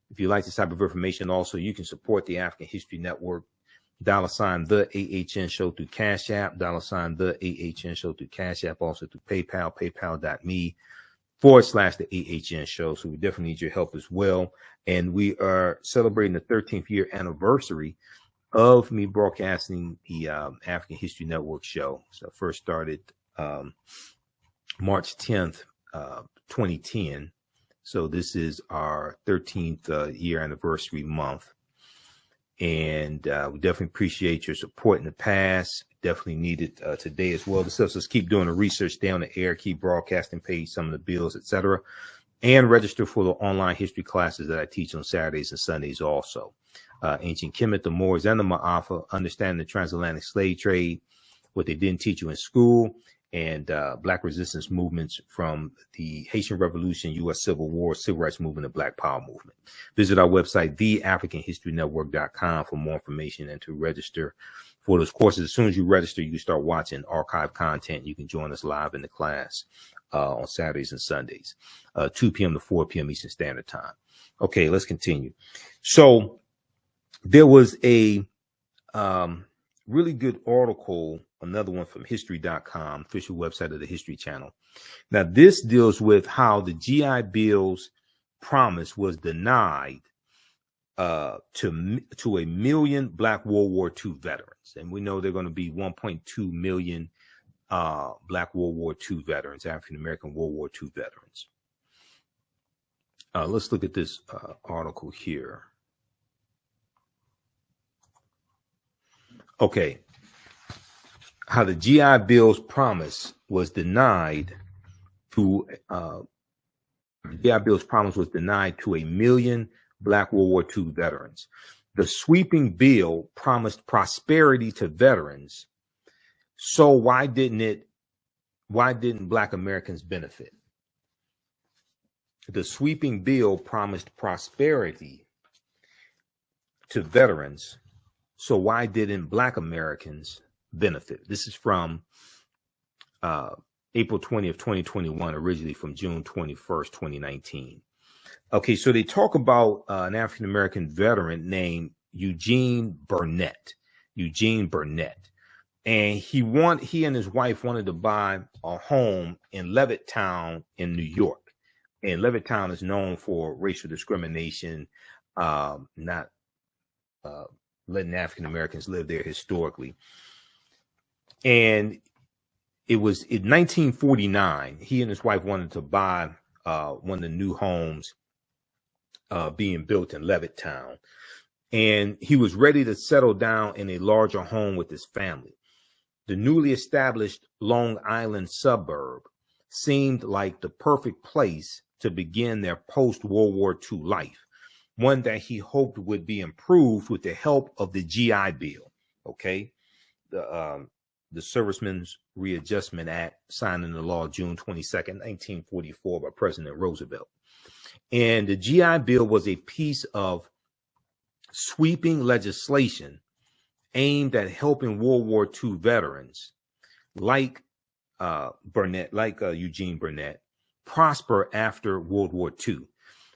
If you like this type of information, also, you can support the African History Network. $ the AHN show through Cash App, $ the AHN show through Cash App, also through PayPal, paypal.me/the AHN show. So we definitely need your help as well. And we are celebrating the 13th year anniversary of me broadcasting the African History Network show. So I first started March 10th, 2010. So this is our 13th year anniversary month. And we definitely appreciate your support in the past. Definitely need it today as well. This helps us keep doing the research, stay on the air, keep broadcasting, pay some of the bills, etc. And register for the online history classes that I teach on Saturdays and Sundays also. Ancient Kemet, the Moors, and the Ma'afa, understanding the transatlantic slave trade, what they didn't teach you in school, and Black resistance movements from the Haitian Revolution, U.S. Civil War, Civil Rights Movement, and Black Power movement. Visit our website, theafricanhistorynetwork.com, for more information and to register for those courses. As soon as you register, you can start watching archive content. You can join us live in the class on Saturdays and Sundays, 2 p.m. to 4 p.m. Eastern Standard Time. Okay, let's continue. So there was a really good article, another one from history.com, official website of the History Channel. Now, this deals with how the GI Bill's promise was denied to a million Black World War II veterans. And we know they're going to be 1.2 million Black World War II veterans, African-American World War II veterans. Let's look at this article here. Okay. How the GI Bill's promise was denied to a million Black World War II veterans. The sweeping bill promised prosperity to veterans. So why didn't Black Americans benefit? The sweeping bill promised prosperity to veterans. So why didn't Black Americans benefit? This is from April 20th, 2021, originally from June 21st, 2019. Okay, so they talk about an African-American veteran named Eugene Burnett. And he and his wife wanted to buy a home in Levittown in New York. And Levittown is known for racial discrimination, not letting African Americans live there historically. And it was in 1949, he and his wife wanted to buy one of the new homes being built in Levittown. And he was ready to settle down in a larger home with his family. The newly established Long Island suburb seemed like the perfect place to begin their post-World War II life, one that he hoped would be improved with the help of the GI Bill. Okay, the Servicemen's Readjustment Act, signed into law June 22nd, 1944 by President Roosevelt. And the GI Bill was a piece of sweeping legislation aimed at helping World War II veterans like Eugene Burnett prosper after World War II.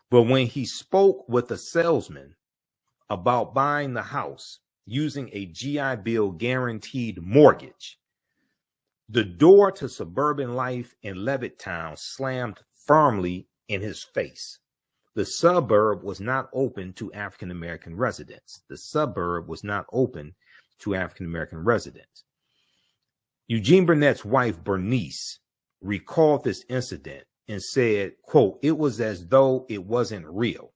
But when he spoke with a salesman about buying the house using a GI Bill guaranteed mortgage, the door to suburban life in Levittown slammed firmly in his face. The suburb was not open to African American residents. Eugene Burnett's wife, Bernice, recalled this incident and said, quote, "It was as though it wasn't real.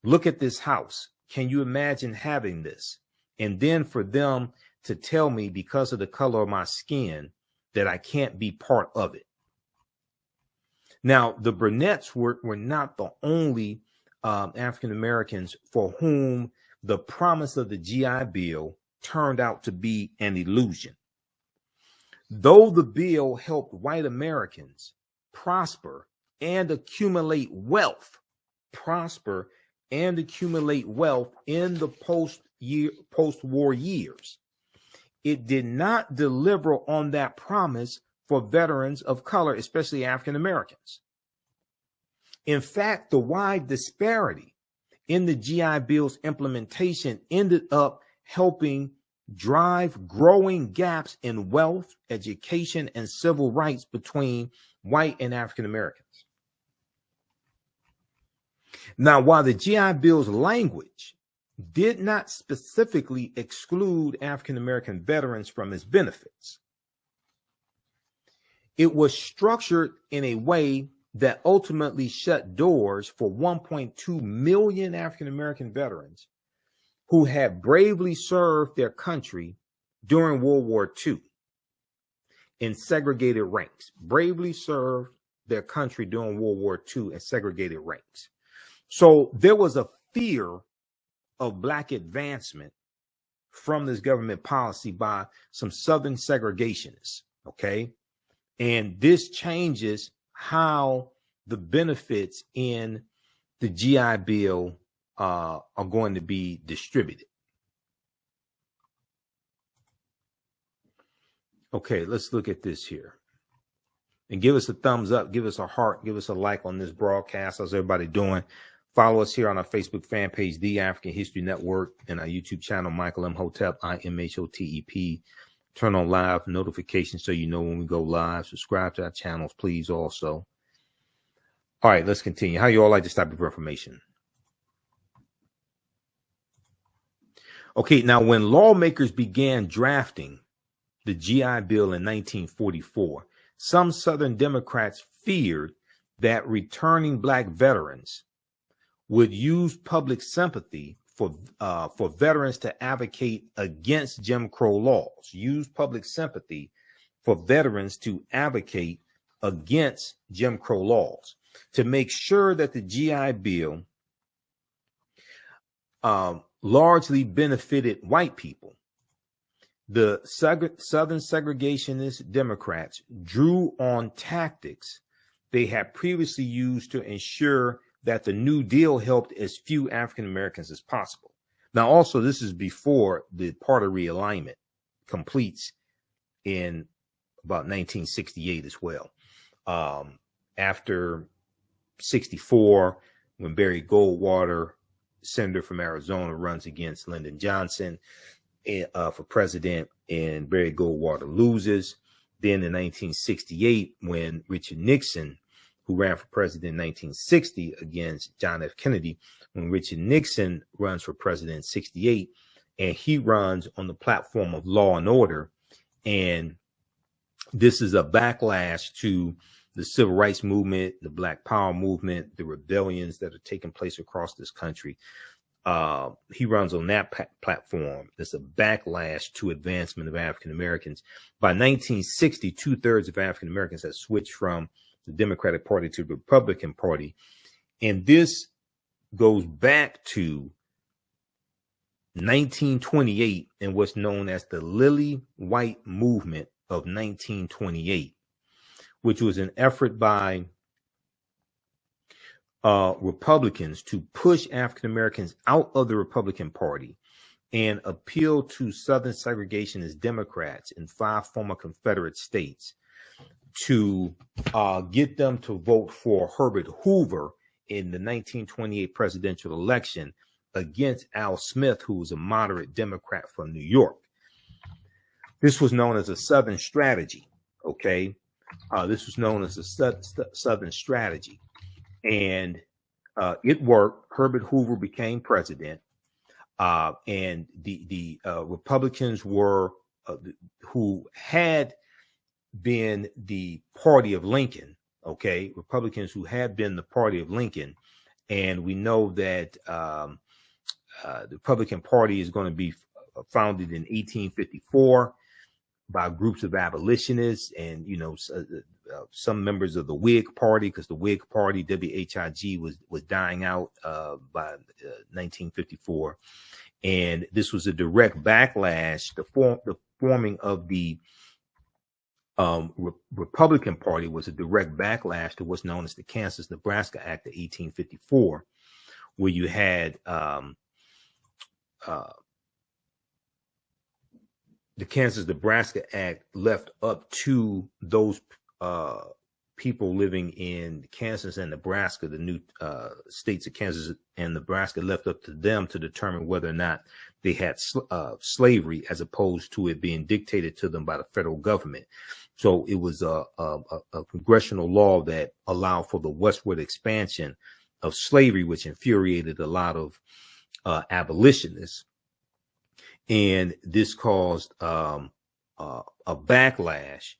Look at this house. Can you imagine having this? And then for them to tell me because of the color of my skin that I can't be part of it. Now, the brunettes were not the only African Americans for whom the promise of the GI Bill turned out to be an illusion. Though the bill helped white Americans prosper and accumulate wealth, in the post-war years, it did not deliver on that promise for veterans of color, especially African Americans. In fact, the wide disparity in the GI Bill's implementation ended up helping drive growing gaps in wealth, education, and civil rights between white and African Americans. Now, while the GI Bill's language did not specifically exclude African American veterans from its benefits, it was structured in a way that ultimately shut doors for 1.2 million African American veterans who had bravely served their country during World War II in segregated ranks, bravely served their country during World War II in segregated ranks. So there was a fear of Black advancement from this government policy by some Southern segregationists, okay? And this changes how the benefits in the GI Bill are going to be distributed. Okay, let's look at this here. And give us a thumbs up, give us a heart, give us a like on this broadcast. How's everybody doing? Follow us here on our Facebook fan page, The African History Network, and our YouTube channel, Michael Imhotep, IMHOTEP. Turn on live notifications so you know when we go live. Subscribe to our channels, please, also. All right, let's continue. How you all like this type of information? Okay, now when lawmakers began drafting the GI Bill in 1944, some Southern Democrats feared that returning Black veterans would use public sympathy for veterans to advocate against Jim Crow laws. Use public sympathy for veterans to advocate against Jim Crow laws to make sure that the GI Bill largely benefited white people. The Southern segregationist Democrats drew on tactics they had previously used to ensure that the New Deal helped as few African Americans as possible. Now, also, this is before the party realignment completes in about 1968 as well. After 64, when Barry Goldwater, senator from Arizona, runs against Lyndon Johnson for president, and Barry Goldwater loses. Then in 1968, when Richard Nixon, who ran for president in 1960 against John F. Kennedy, when Richard Nixon runs for president in 68, and he runs on the platform of law and order. And this is a backlash to the civil rights movement, the Black Power movement, the rebellions that are taking place across this country. He runs on that platform. There's a backlash to advancement of African Americans. By 1960, 2/3 of African Americans had switched from the Democratic Party to the Republican Party. And this goes back to 1928 and what's known as the Lily White Movement of 1928, which was an effort by Republicans to push African Americans out of the Republican Party and appeal to Southern segregationist Democrats in 5 former Confederate states to get them to vote for Herbert Hoover in the 1928 presidential election against Al Smith, who was a moderate Democrat from New York. This was known as a Southern strategy, okay? This was known as a Southern strategy. And it worked. Herbert Hoover became president. And the Republicans were, who had been the party of Lincoln, okay? Republicans who had been the party of Lincoln And we know that the Republican Party is going to be founded in 1854 by groups of abolitionists and, some members of the Whig Party, because the Whig Party, WWII, was dying out by 1954. And this was a direct backlash. The forming of the Republican Party was a direct backlash to what's known as the Kansas-Nebraska Act of 1854, where you had the Kansas-Nebraska Act left up to those people living in Kansas and Nebraska, the new states of Kansas and Nebraska, left up to them to determine whether or not they had slavery, as opposed to it being dictated to them by the federal government. So it was a congressional law that allowed for the westward expansion of slavery, which infuriated a lot of abolitionists. And this caused a backlash,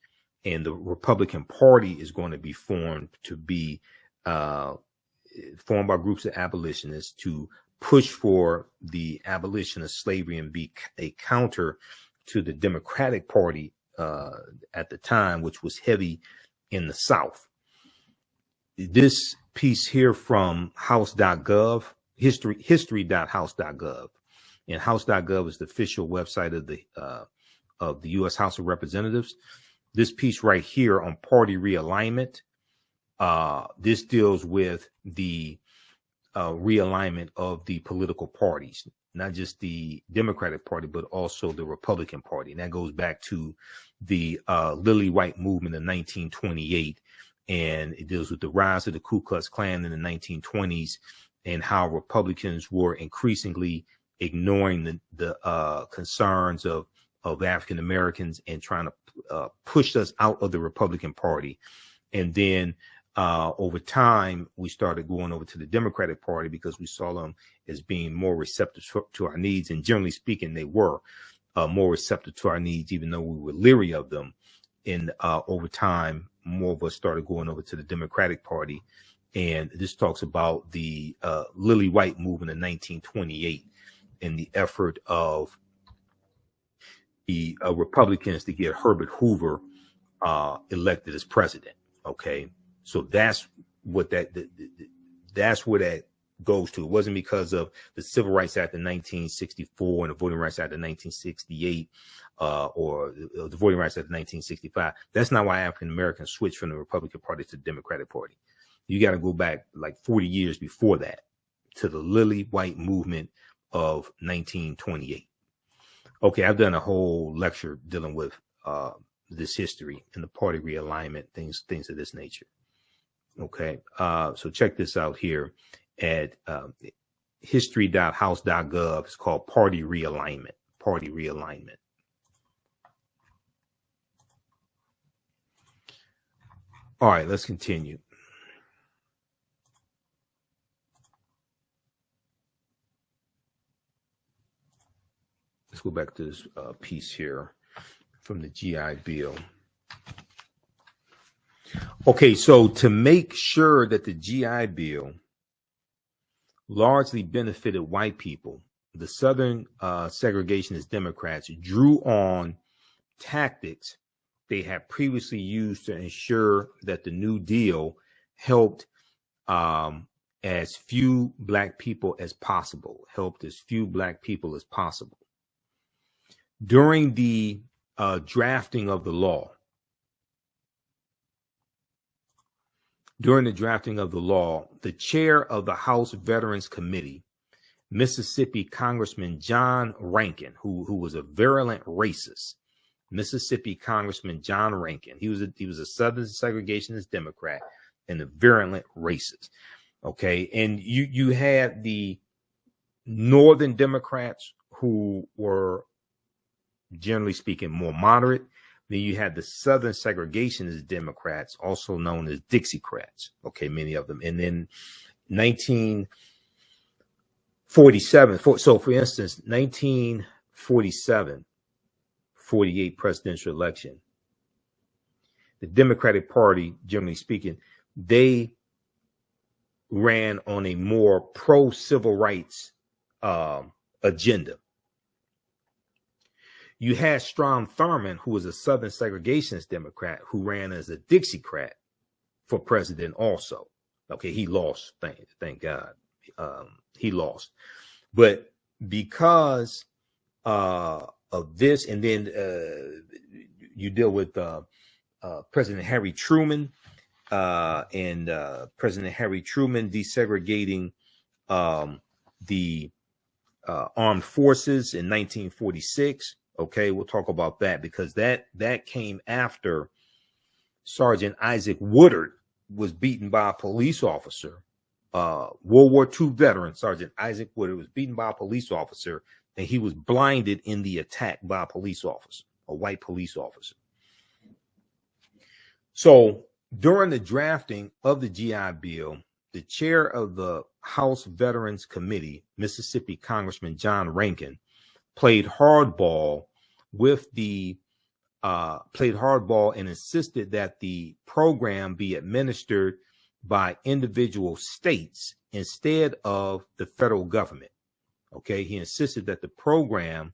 and the Republican Party is going to be formed by groups of abolitionists to push for the abolition of slavery and be a counter to the Democratic Party at the time, which was heavy in the South. This piece here from house.gov, history.house.gov, and house.gov is the official website of the U.S. House of Representatives. This piece right here on party realignment, this deals with the realignment of the political parties, not just the Democratic Party, but also the Republican Party. And that goes back to the Lily White movement in 1928. And it deals with the rise of the Ku Klux Klan in the 1920s and how Republicans were increasingly ignoring the concerns of African Americans and trying to push us out of the Republican Party. And then over time, we started going over to the Democratic Party because we saw them as being more receptive to our needs. And generally speaking, they were more receptive to our needs, even though we were leery of them. And over time, more of us started going over to the Democratic Party. And this talks about the Lily White movement in 1928 and the effort of the Republicans to get Herbert Hoover elected as president. Okay, so that's what that's where that goes to. It wasn't because of the Civil Rights Act of 1964 and the Voting Rights Act of 1968 or the Voting Rights Act of 1965. That's not why African Americans switched from the Republican Party to the Democratic Party. You got to go back like 40 years before that to the Lily White movement of 1928. Okay, I've done a whole lecture dealing with this history and the party realignment, things of this nature. Okay, so check this out here at history.house.gov. It's called Party Realignment. Party Realignment. All right, let's continue. Let's go back to this piece here from the GI Bill. Okay, so to make sure that the GI Bill largely benefited white people, the Southern segregationist Democrats drew on tactics they had previously used to ensure that the New Deal helped as few black people as possible, During the drafting of the law, the chair of the House Veterans Committee, Mississippi Congressman John Rankin, who was a virulent racist, Mississippi Congressman John Rankin, he was a Southern segregationist Democrat and a virulent racist. Okay, and you had the Northern Democrats who were, generally speaking, more moderate. Then you had the Southern segregationist Democrats, also known as Dixiecrats. Okay, many of them. And then 1947. So, for instance, 1947, 48 presidential election, the Democratic Party, generally speaking, they ran on a more pro-civil rights agenda. You had Strom Thurmond, who was a Southern segregationist Democrat, who ran as a Dixiecrat for president also. Okay, he lost, thank God. He lost. But because of this, and then you deal with President Harry Truman, and President Harry Truman desegregating the armed forces in 1946. Okay, we'll talk about that because that came after Sergeant Isaac Woodard was beaten by a police officer. World War II veteran Sergeant Isaac Woodard was beaten by a police officer, and he was blinded in the attack by a police officer, a white police officer. So during the drafting of the GI Bill, the chair of the House Veterans Committee, Mississippi Congressman John Rankin, played hardball and insisted that the program be administered by individual states instead of the federal government. Okay, he insisted that the program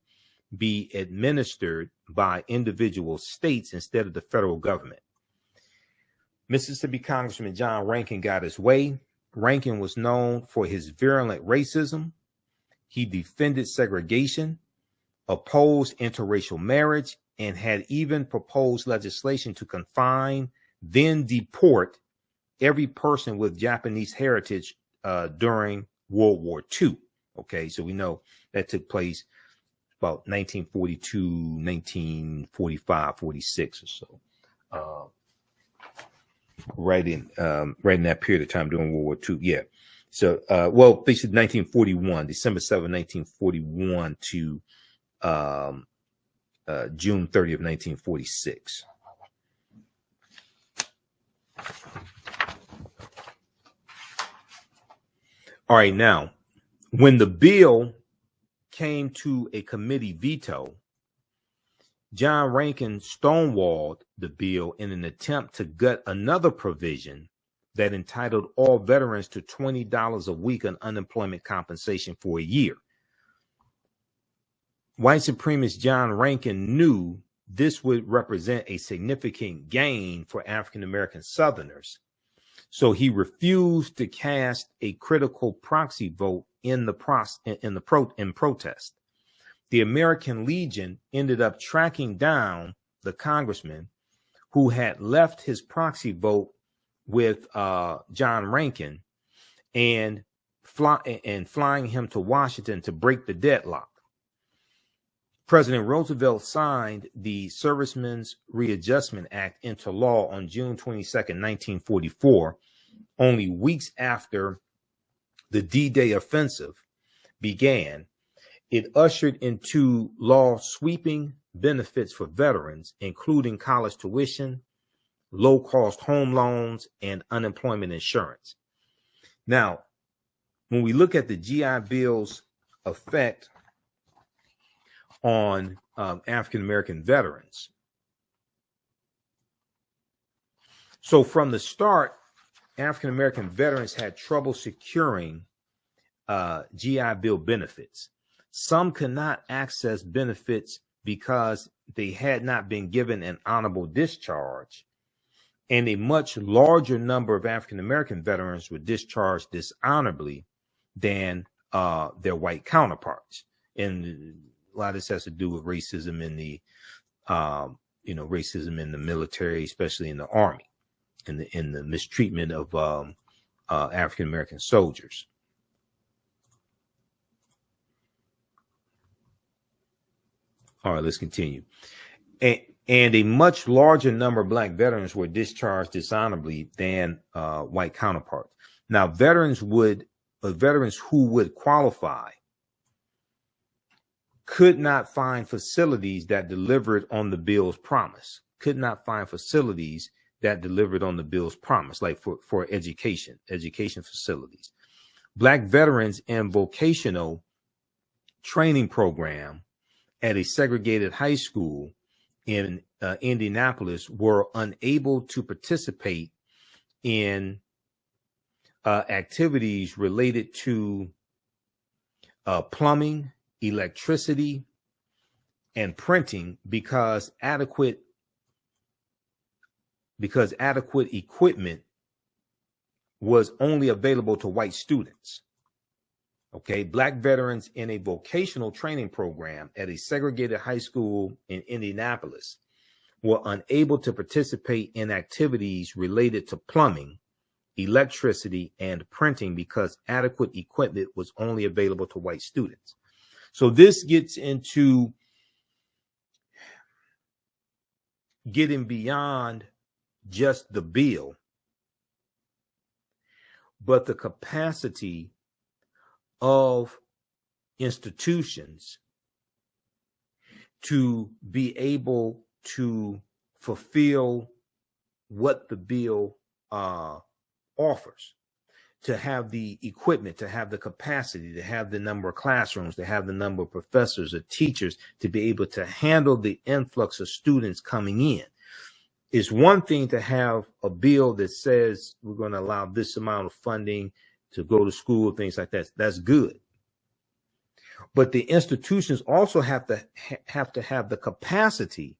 be administered by individual states instead of the federal government. Mississippi Congressman John Rankin got his way. Rankin was known for his virulent racism. He defended segregation, opposed interracial marriage, and had even proposed legislation to confine, then deport every person with Japanese heritage during World War II. Okay, so we know that took place about 1942, 1945, 46 or so. Right in that period of time during World War II. Yeah. So, well, they said 1941, December 7, 1941 to June 30 of 1946. All right. Now, when the bill came to a committee veto, John Rankin stonewalled the bill in an attempt to gut another provision that entitled all veterans to $20 a week on unemployment compensation for a year. White supremacist John Rankin knew this would represent a significant gain for African-American Southerners, so he refused to cast a critical proxy vote in protest. The American Legion ended up tracking down the congressman who had left his proxy vote with John Rankin and flying him to Washington to break the deadlock. President Roosevelt signed the Servicemen's Readjustment Act into law on June 22nd, 1944, only weeks after the D-Day offensive began. It ushered into law sweeping benefits for veterans, including college tuition, low-cost home loans, and unemployment insurance. Now, when we look at the GI Bill's effect on African-American veterans, so from the start, African-American veterans had trouble securing GI Bill benefits. Some could not access benefits because they had not been given an honorable discharge, and a much larger number of African-American veterans were discharged dishonorably than their white counterparts. And a lot of this has to do with racism in the, racism in the military, especially in the Army, in the mistreatment of African-American soldiers. All right, let's continue. And a much larger number of Black veterans were discharged dishonorably than white counterparts. Now, veterans who would qualify could not find facilities that delivered on the bill's promise. Like for education facilities. Black veterans in vocational training program at a segregated high school in Indianapolis were unable to participate in activities related to plumbing, electricity, and printing because adequate equipment was only available to white students. Okay, Black veterans in a vocational training program at a segregated high school in Indianapolis were unable to participate in activities related to plumbing, electricity, and printing because adequate equipment was only available to white students. So this gets into getting beyond just the bill, but the capacity of institutions to be able to fulfill what the bill offers, to have the equipment, to have the capacity, to have the number of classrooms, to have the number of professors or teachers, to be able to handle the influx of students coming in. It's one thing to have a bill that says we're going to allow this amount of funding to go to school, things like that. That's good. But the institutions also have to have the capacity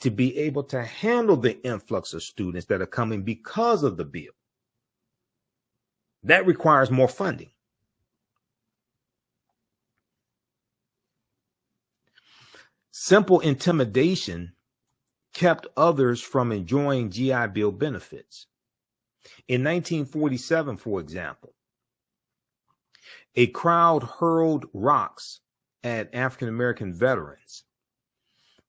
to be able to handle the influx of students that are coming because of the bill. That requires more funding. Simple intimidation kept others from enjoying GI Bill benefits. In 1947, for example, a crowd hurled rocks at African American veterans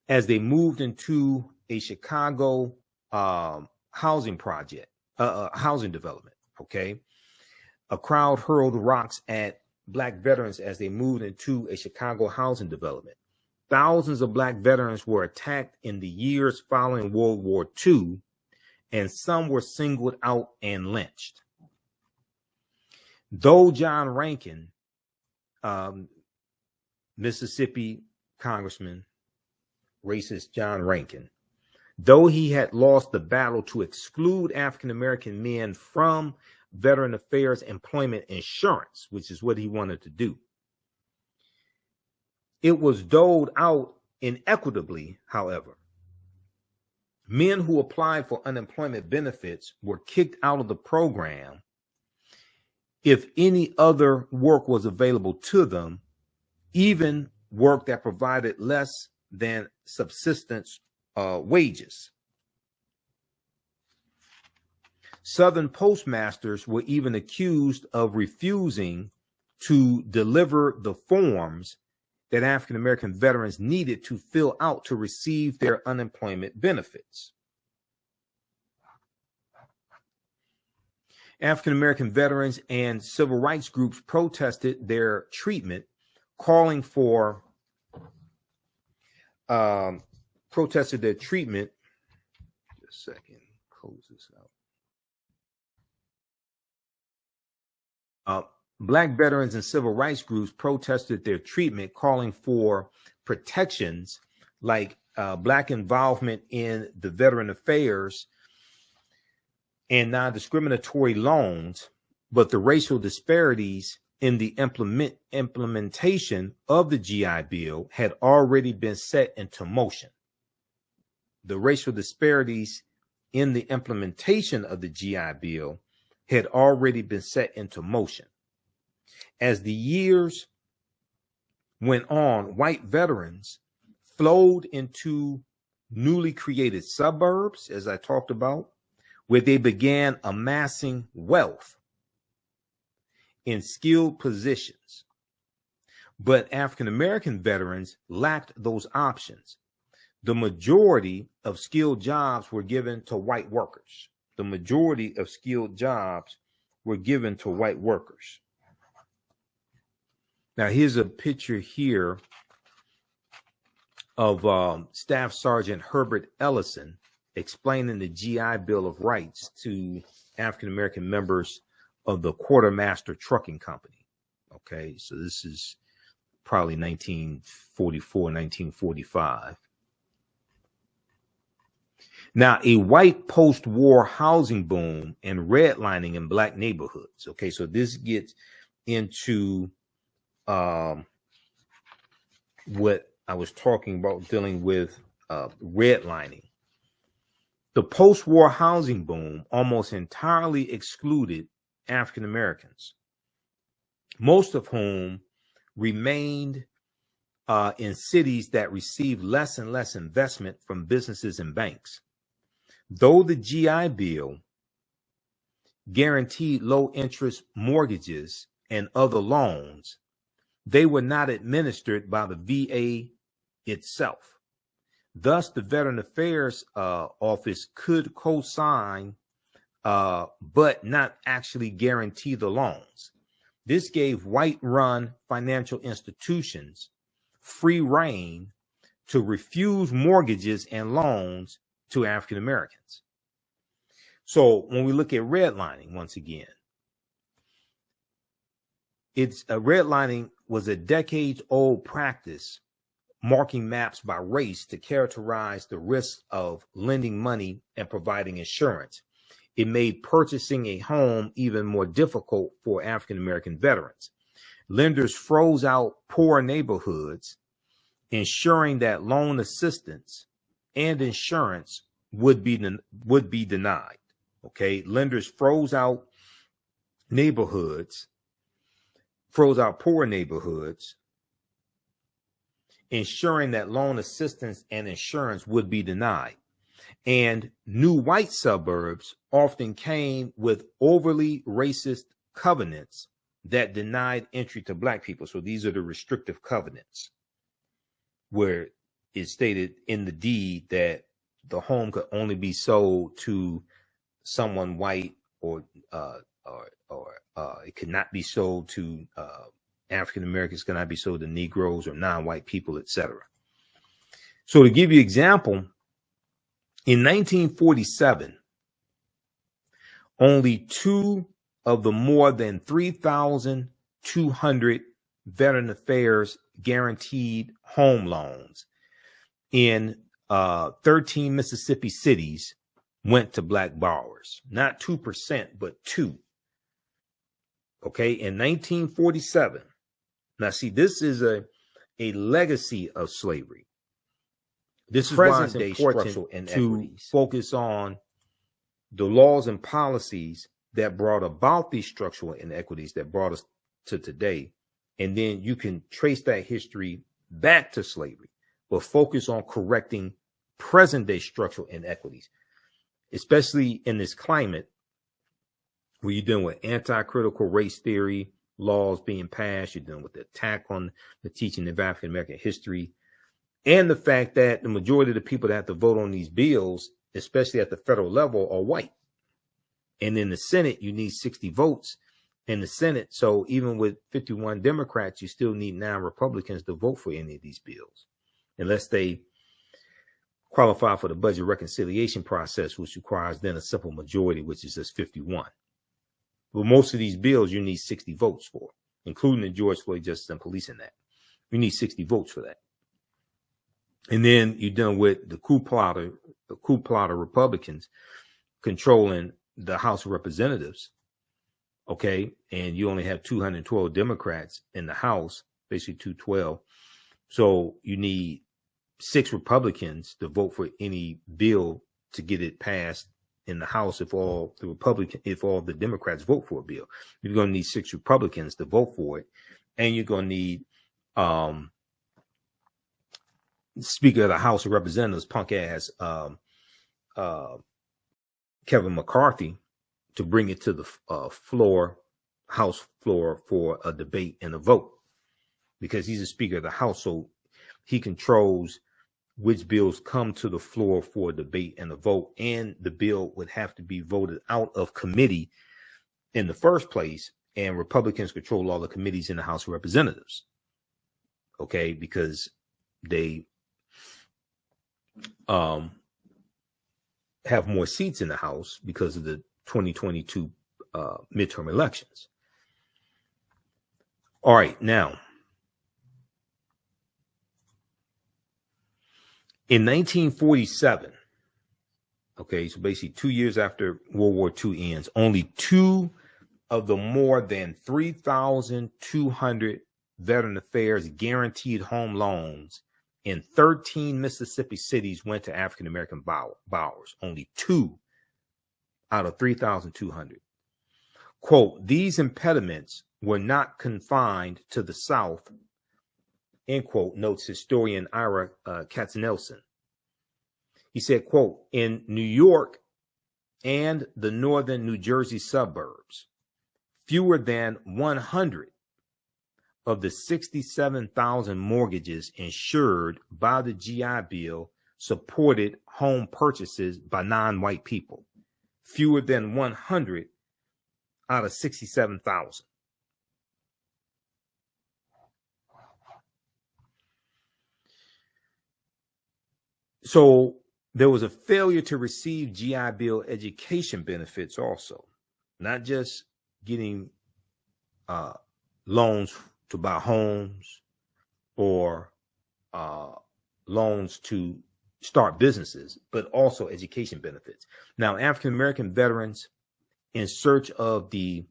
as they moved into a Chicago housing development. Okay, a crowd hurled rocks at Black veterans as they moved into a Chicago housing development. Thousands of Black veterans were attacked in the years following World War II, and some were singled out and lynched. Though John Rankin, Mississippi Congressman, racist John Rankin, though he had lost the battle to exclude African American men from Veteran Affairs Employment Insurance, which is what he wanted to do, it was doled out inequitably, however. Men who applied for unemployment benefits were kicked out of the program if any other work was available to them, even work that provided less than subsistence wages. Southern postmasters were even accused of refusing to deliver the forms that African American veterans needed to fill out to receive their unemployment benefits. African American veterans and civil rights groups protested their treatment, calling for Just a second, close this out. Black veterans and civil rights groups protested their treatment, calling for protections like Black involvement in the veteran affairs and non-discriminatory loans, but the racial disparities in the implementation of the GI Bill had already been set into motion. The racial disparities in the implementation of the GI Bill had already been set into motion. As the years went on, white veterans flowed into newly created suburbs, as I talked about, where they began amassing wealth in skilled positions. But African American veterans lacked those options. The majority of skilled jobs were given to white workers. The majority of skilled jobs were given to white workers. Now, here's a picture here of Staff Sergeant Herbert Ellison explaining the GI Bill of Rights to African American members of the Quartermaster Trucking Company. Okay, so this is probably 1944, 1945. Now, a white post-war housing boom and redlining in black neighborhoods. Okay, so this gets into what I was talking about dealing with redlining. The post-war housing boom almost entirely excluded African Americans, most of whom remained in cities that received less and less investment from businesses and banks. Though the GI Bill guaranteed low-interest mortgages and other loans, they were not administered by the VA itself. Thus, the Veteran Affairs Office could co-sign, but not actually guarantee the loans. This gave white-run financial institutions free rein to refuse mortgages and loans to African Americans. So when we look at redlining, once again, redlining was a decades-old practice marking maps by race to characterize the risk of lending money and providing insurance. It made purchasing a home even more difficult for African American veterans. Lenders froze out poor neighborhoods, ensuring that loan assistance and insurance would be denied. Okay, lenders froze out poor neighborhoods, ensuring that loan assistance and insurance would be denied. And new white suburbs often came with overly racist covenants that denied entry to black people. So these are the restrictive covenants, where it's stated in the deed that the home could only be sold to someone white, or it could not be sold to African Americans, cannot be sold to Negroes or non-white people, etc. So to give you an example, in 1947, only 2 of the more than 3,200 Veteran Affairs guaranteed home loans in 13 Mississippi cities went to black borrowers. Not 2%, but 2. Okay, in 1947. Now, see, this is a legacy of slavery. This is why it's important to focus on the laws and policies that brought about these structural inequities that brought us to today. And then you can trace that history back to slavery, but focus on correcting present day structural inequities, especially in this climate where you're dealing with anti-critical race theory laws being passed. You're dealing with the attack on the teaching of African American history, and the fact that the majority of the people that have to vote on these bills, especially at the federal level, are white. And in the Senate, you need 60 votes in the Senate. So even with 51 Democrats, you still need 9 Republicans to vote for any of these bills, unless they qualify for the budget reconciliation process, which requires then a simple majority, which is just 51. But most of these bills, you need 60 votes for, including the George Floyd Justice and Policing Act. You need 60 votes for that. And then you're done with the coup plotter Republicans controlling the House of Representatives. Okay. And you only have 212 Democrats in the House, basically 212. So you need 6 Republicans to vote for any bill to get it passed in the House. If all the Democrats vote for a bill, you're going to need 6 Republicans to vote for it. And you're going to need, Speaker of the House of Representatives, punk ass Kevin McCarthy, to bring it to the House floor for a debate and a vote, because he's a Speaker of the House, so he controls which bills come to the floor for a debate and a vote, and the bill would have to be voted out of committee in the first place, and Republicans control all the committees in the House of Representatives. Okay, because they have more seats in the House because of the 2022 midterm elections. All right, now, in 1947, Okay, so basically 2 years after World War II ends, only 2 of the more than 3,200 Veteran Affairs guaranteed home loans in 13 Mississippi cities went to African American borrowers. Only 2 out of 3,200. Quote, these impediments were not confined to the South, end quote, notes historian Ira Katznelson. He said, quote, in New York and the northern New Jersey suburbs, fewer than 100 of the 67,000 mortgages insured by the GI Bill supported home purchases by non-white people. Fewer than 100 out of 67,000. So there was a failure to receive GI Bill education benefits also, not just getting loans to buy homes or loans to start businesses, but also education benefits. Now, African-American veterans, in search of the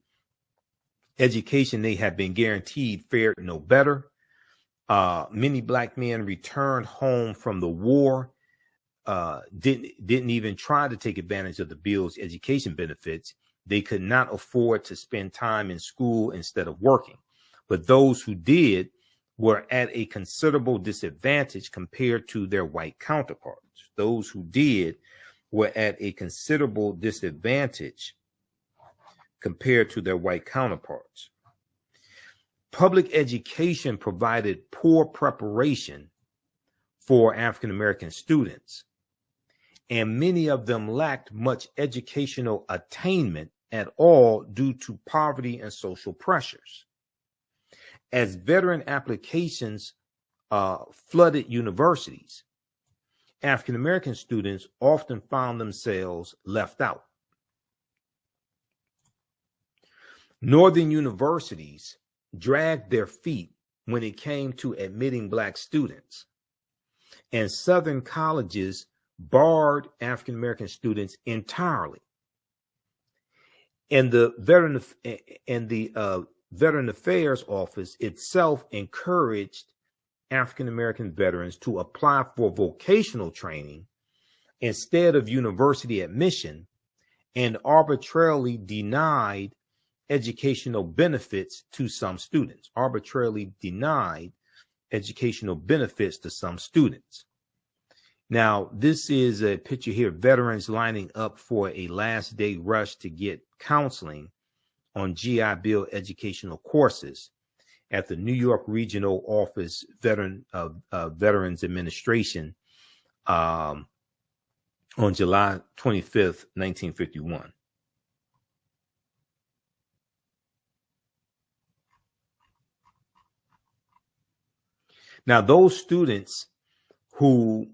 education they have been guaranteed, fared no better. Many Black men returned home from the war, didn't even try to take advantage of the bill's education benefits. They could not afford to spend time in school instead of working. But those who did were at a considerable disadvantage compared to their white counterparts. Those who did were at a considerable disadvantage compared to their white counterparts. Public education provided poor preparation for African American students, and many of them lacked much educational attainment at all due to poverty and social pressures. As veteran applications flooded universities, African American students often found themselves left out. Northern universities dragged their feet when it came to admitting Black students, and Southern colleges barred African American students entirely. And the Veteran Affairs Office itself encouraged African American veterans to apply for vocational training instead of university admission, and arbitrarily denied educational benefits to some students. Now, this is a picture here of veterans lining up for a last day rush to get counseling on GI Bill educational courses at the New York Regional Office Veterans Administration on July 25th, 1951. Now, those students who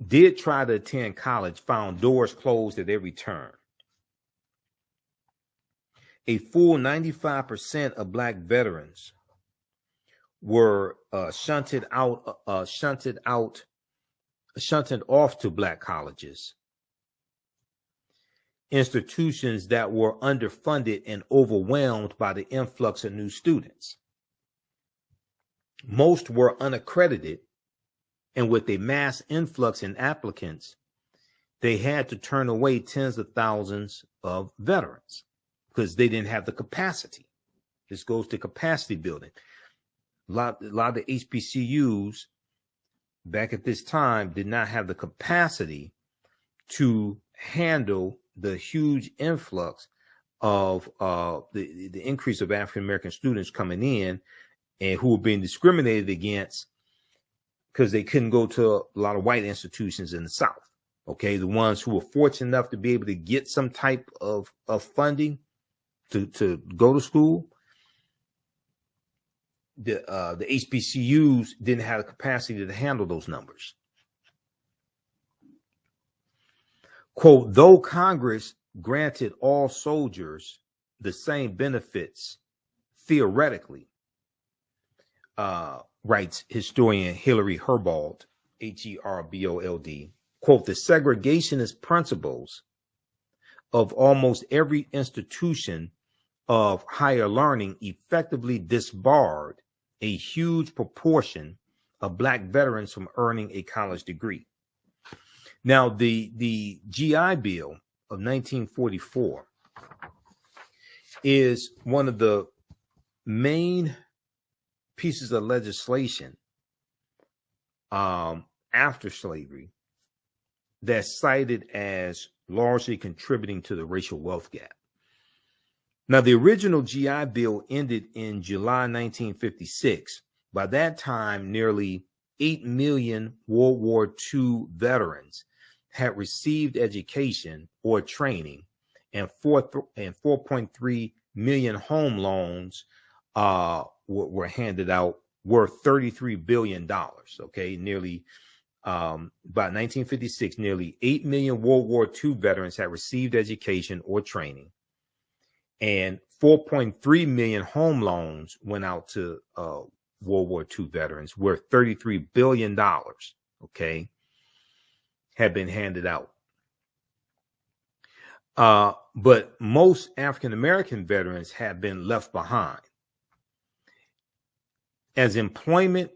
did try to attend college found doors closed at every turn. A full 95% of Black veterans were shunted off to Black colleges, institutions that were underfunded and overwhelmed by the influx of new students. Most were unaccredited, and with a mass influx in applicants, they had to turn away tens of thousands of veterans because they didn't have the capacity. This goes to capacity building. A lot of the HBCUs back at this time did not have the capacity to handle the huge influx of the increase of African American students coming in, and who were being discriminated against because they couldn't go to a lot of white institutions in the South. Okay, the ones who were fortunate enough to be able to get some type of funding to go to school, the HBCUs didn't have the capacity to handle those numbers. Quote, though Congress granted all soldiers the same benefits theoretically, writes historian Hillary Herbold, Herbold, quote, the segregationist principles of almost every institution of higher learning effectively disbarred a huge proportion of Black veterans from earning a college degree. Now, the GI Bill of 1944 is one of the main pieces of legislation after slavery that's cited as largely contributing to the racial wealth gap. Now, the original GI Bill ended in July 1956. By that time, nearly 8 million World War II veterans had received education or training, and 4.3 million home loans were handed out, worth $33 billion. Okay, nearly by 1956, nearly 8 million World War II veterans had received education or training, and 4.3 million home loans went out to World War II veterans, worth $33 billion, okay, had been handed out. But most African-American veterans have been left behind. As employment,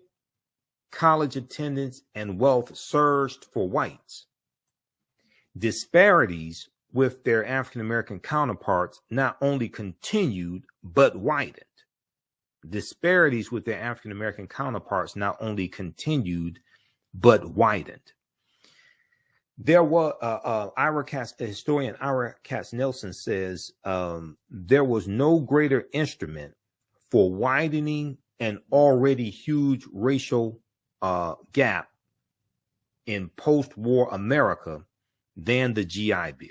college attendance, and wealth surged for whites, disparities with their African-American counterparts not only continued, but widened. Disparities with their African-American counterparts not only continued, but widened. There was historian Ira Katz-Nelson says there was no greater instrument for widening an already huge racial gap in post-war America than the GI Bill.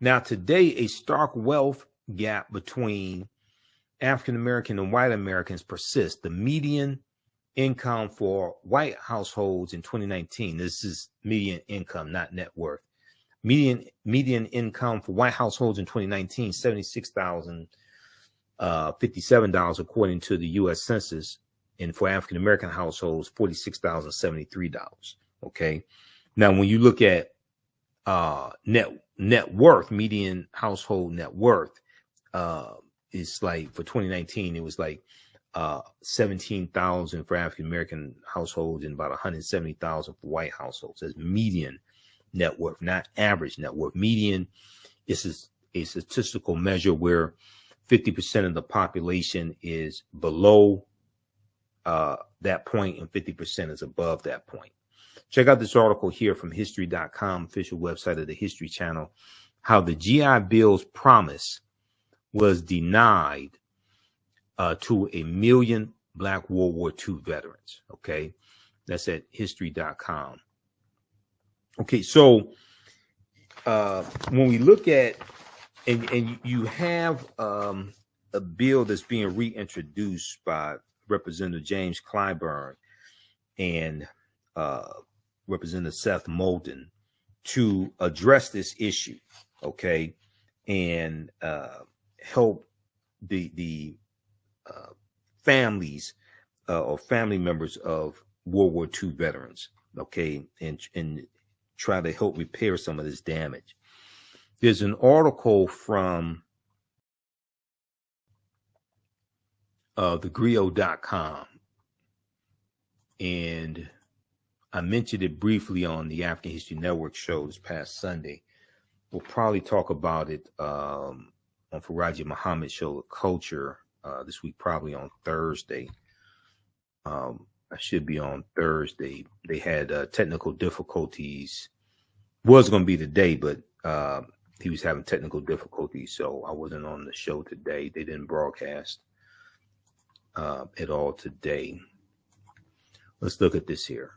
Now, today, a stark wealth gap between African-American and white Americans persists. The median income for white households in 2019, this is median income, not net worth. Median income for white households in 2019, $76,057, according to the U.S. Census, and for African-American households, $46,073. Okay. Now, when you look at net worth, median household net worth, is like for 2019, it was like 17,000 for African-American households and about 170,000 for white households. That's median net worth, not average net worth. Median is a statistical measure where 50% of the population is below that point and 50% is above that point. Check out this article here from history.com, official website of the History Channel, how the GI Bill's promise was denied to 1 million Black World War II veterans. Okay, that's at history.com. Okay, so when we look at, and you have a bill that's being reintroduced by Representative James Clyburn and Representative Seth Moulton to address this issue, okay, and help the families or family members of World War II veterans, okay, and try to help repair some of this damage. There's an article from thegrio.com, and I mentioned it briefly on the African History Network show this past Sunday. We'll probably talk about it on Faraji Muhammad's show, Culture, this week, probably on Thursday. I should be on Thursday. They had technical difficulties. Was going to be today, but he was having technical difficulties, so I wasn't on the show today. They didn't broadcast at all today. Let's look at this here.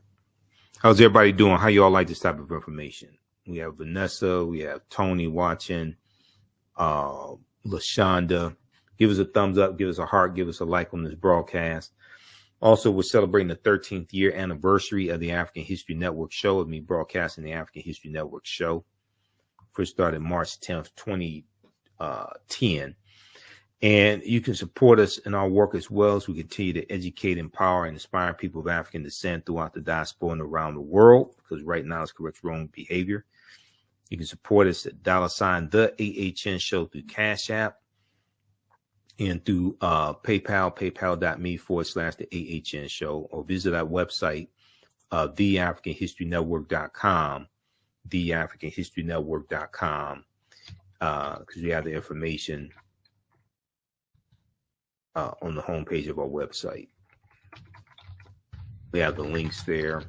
How's everybody doing? How you all like this type of information? We have Vanessa, we have Tony watching, LaShonda. Give us a thumbs up, give us a heart, give us a like on this broadcast. Also, we're celebrating the 13th year anniversary of the African History Network show, of me broadcasting the African History Network show. First started March 10th, 2010. And you can support us in our work as well as we continue to educate, empower, and inspire people of African descent throughout the diaspora and around the world, because right now it's correct wrong behavior. You can support us at $ the AHN show through Cash App and through PayPal, paypal.me/the AHN show, or visit our website, theafricanhistorynetwork.com, theafricanhistorynetwork.com, because we have the information on the homepage of our website. We have the links there.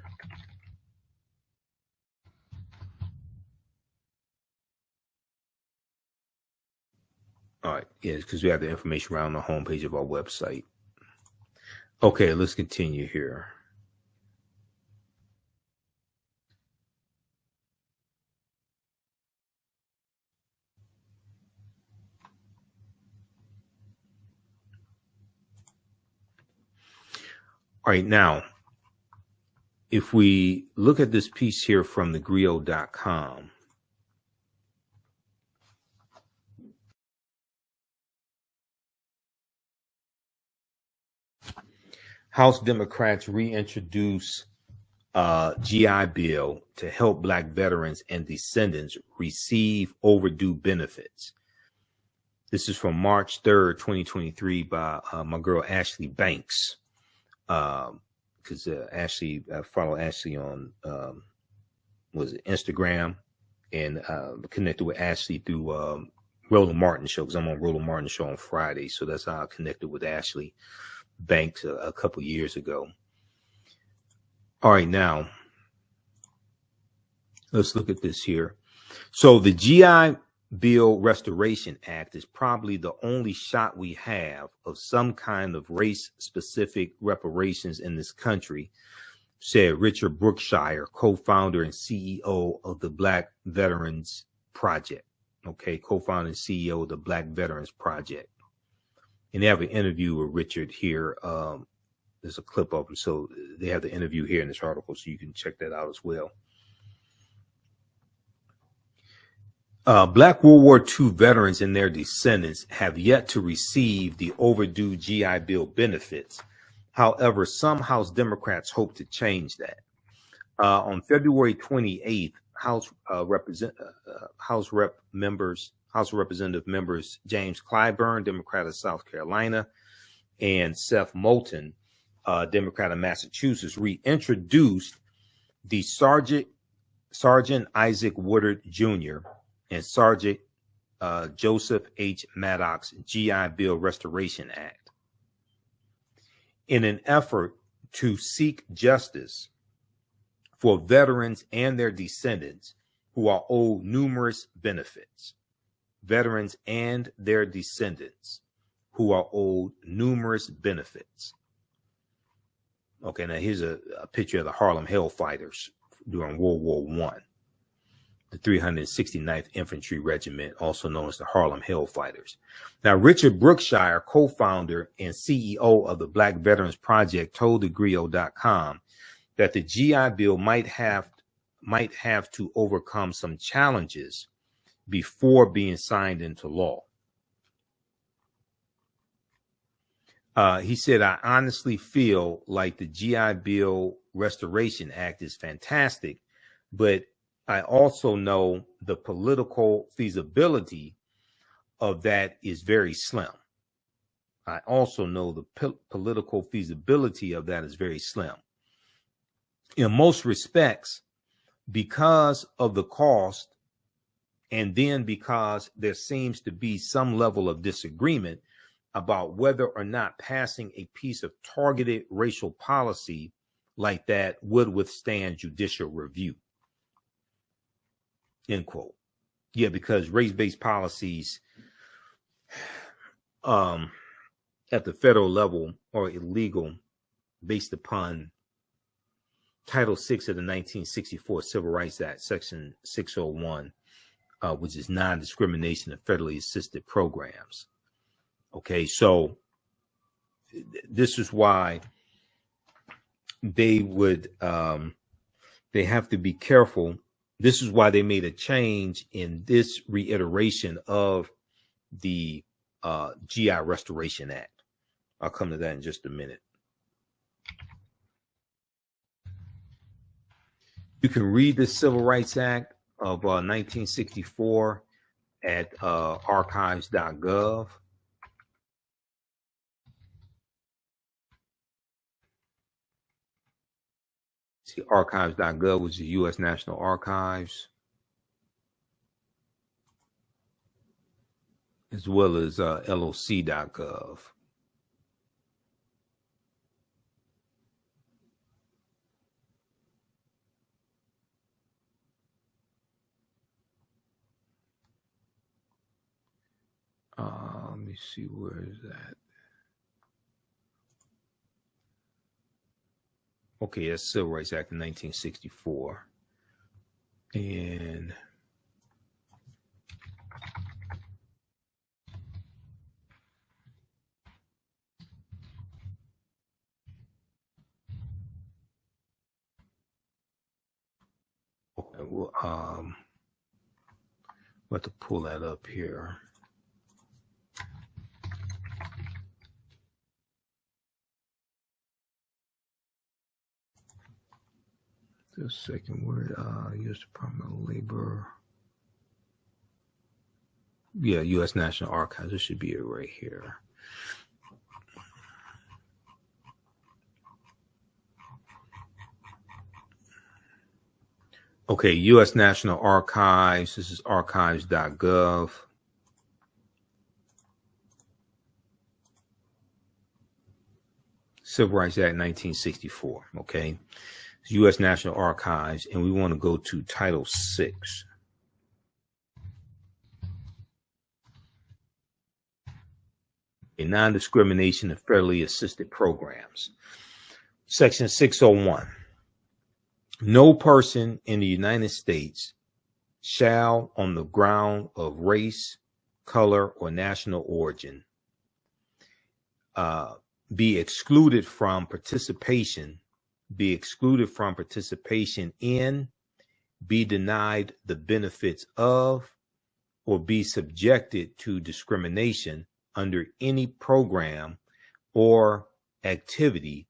All right, yes, because we have the information around the homepage of our website. Okay, let's continue here. All right, now, if we look at this piece here from the griot.com, House Democrats reintroduce GI Bill to help Black veterans and descendants receive overdue benefits. This is from March 3rd, 2023 by my girl Ashley Banks. Because Ashley, I follow Ashley on Instagram, and connected with Ashley through Roland Martin show, because I'm on Roland Martin show on Friday, so that's how I connected with Ashley Banks a couple years ago. All right, now let's look at this here. So the GI Bill Restoration Act is probably the only shot we have of some kind of race-specific reparations in this country, said Richard Brookshire, co-founder and CEO of the Black Veterans Project. Okay, co-founder and CEO of the Black Veterans Project. And they have an interview with Richard here. There's a clip of him, so they have the interview here in this article, so you can check that out as well. Black World War II veterans and their descendants have yet to receive the overdue GI Bill benefits. However, some House Democrats hope to change that. On February 28th, House Representative members James Clyburn, Democrat of South Carolina, and Seth Moulton, Democrat of Massachusetts, reintroduced the Sergeant Isaac Woodard Jr. and Sergeant Joseph H. Maddox GI Bill Restoration Act in an effort to seek justice for veterans and their descendants who are owed numerous benefits. Veterans and their descendants who are owed numerous benefits. Okay, now here's a picture of the Harlem Hellfighters during World War I. The 369th Infantry Regiment, also known as the Harlem Hellfighters. Now, Richard Brookshire, co-founder and CEO of the Black Veterans Project, told thegrio.com that the GI Bill might have to overcome some challenges before being signed into law. He said, I honestly feel like the GI Bill Restoration Act is fantastic, but I also know the political feasibility of that is very slim. I also know the political feasibility of that is very slim. In most respects, because of the cost, and then because there seems to be some level of disagreement about whether or not passing a piece of targeted racial policy like that would withstand judicial review. End quote. Yeah, because race-based policies at the federal level are illegal based upon Title VI of the 1964 Civil Rights Act, Section 601, which is non-discrimination of federally assisted programs. Okay, so this is why they would, they have to be careful. This is why they made a change in this reiteration of the GI Restoration Act. I'll come to that in just a minute. You can read the Civil Rights Act of 1964 at archives.gov. See, archives.gov, which is the U.S. National Archives, as well as loc.gov. Let me see, where is that? Okay, that's Civil Rights Act of 1964. And okay, well, I'll have to pull that up here. The second word, U.S. Department of Labor. Yeah, U.S. National Archives. This should be it right here. Okay, U.S. National Archives. This is archives.gov. Civil Rights Act 1964. Okay. U.S. National Archives, and we want to go to Title VI. Non-discrimination and federally assisted programs. Section 601. No person in the United States shall, on the ground of race, color, or national origin, be excluded from participation in, be denied the benefits of, or be subjected to discrimination under any program or activity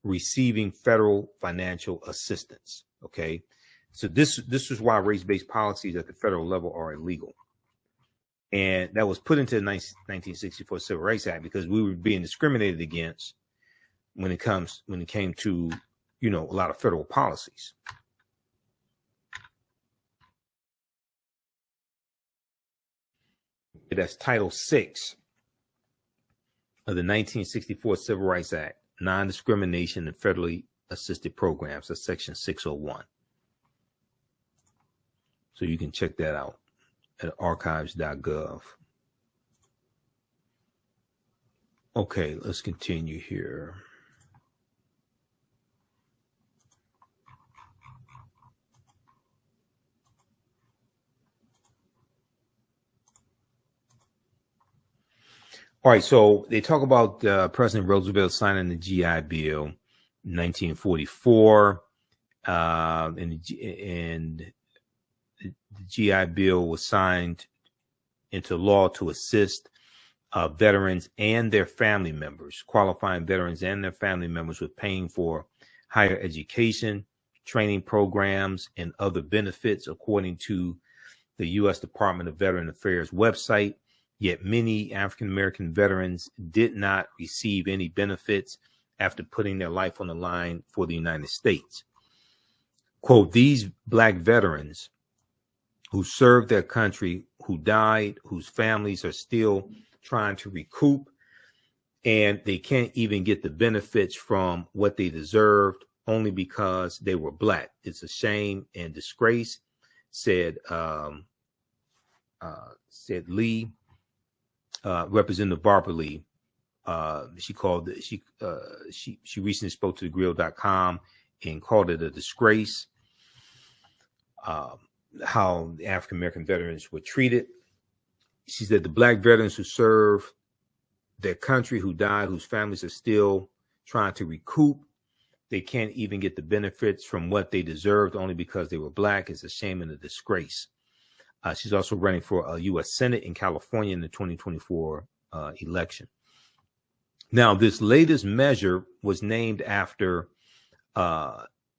receiving federal financial assistance. Okay, so this is why race-based policies at the federal level are illegal. And that was put into the 1964 Civil Rights Act because we were being discriminated against when it came to, a lot of federal policies. That's Title VI of the 1964 Civil Rights Act, non-discrimination and federally assisted programs. That's Section 601. So you can check that out at archives.gov. Okay, let's continue here. All right, so they talk about President Roosevelt signing the GI Bill in 1944, and the GI Bill was signed into law to assist veterans and their family members, qualifying veterans and their family members with paying for higher education, training programs, and other benefits, according to the U.S. Department of Veteran Affairs website. Yet many African-American veterans did not receive any benefits after putting their life on the line for the United States. Quote, these Black veterans who served their country, who died, whose families are still trying to recoup, and they can't even get the benefits from what they deserved only because they were Black. It's a shame and disgrace, said Lee. Representative Barbara Lee, she recently spoke to thegrill.com and called it a disgrace, how the African-American veterans were treated. She said the Black veterans who served their country, who died, whose families are still trying to recoup, they can't even get the benefits from what they deserved only because they were Black. It's a shame and a disgrace. She's also running for a U.S. Senate in California in the 2024 election. Now, this latest measure was named after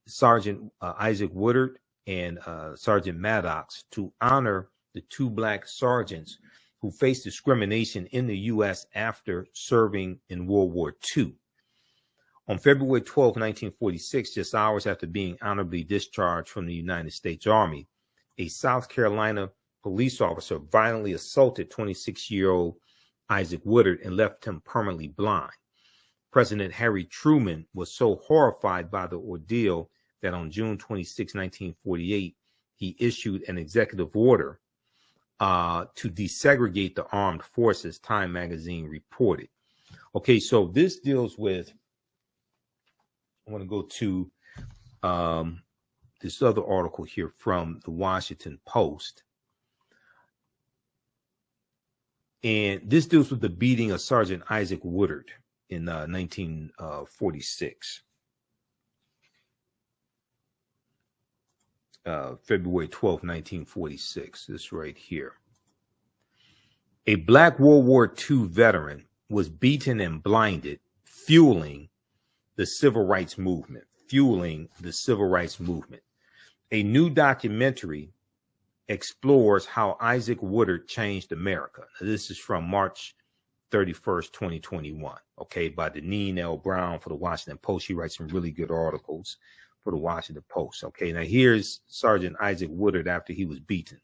Sergeant Isaac Woodard and Sergeant Maddox to honor the two black sergeants who faced discrimination in the U.S. after serving in World War II. On February 12, 1946, just hours after being honorably discharged from the United States Army, a South Carolina police officer violently assaulted 26-year-old Isaac Woodard and left him permanently blind. President Harry Truman was so horrified by the ordeal that on June 26, 1948, he issued an executive order to desegregate the armed forces, Time magazine reported. Okay, so this deals with, I want to go to this other article here from the Washington Post. And this deals with the beating of Sergeant Isaac Woodard in 1946. February 12, 1946, this right here. A Black World War II veteran was beaten and blinded, fueling the civil rights movement. A new documentary explores how Isaac Woodard changed America. This is from March 31st, 2021, okay, by Deneen L. Brown for the Washington Post. She writes some really good articles for the Washington Post. Okay, now here's Sergeant Isaac Woodard after he was beaten.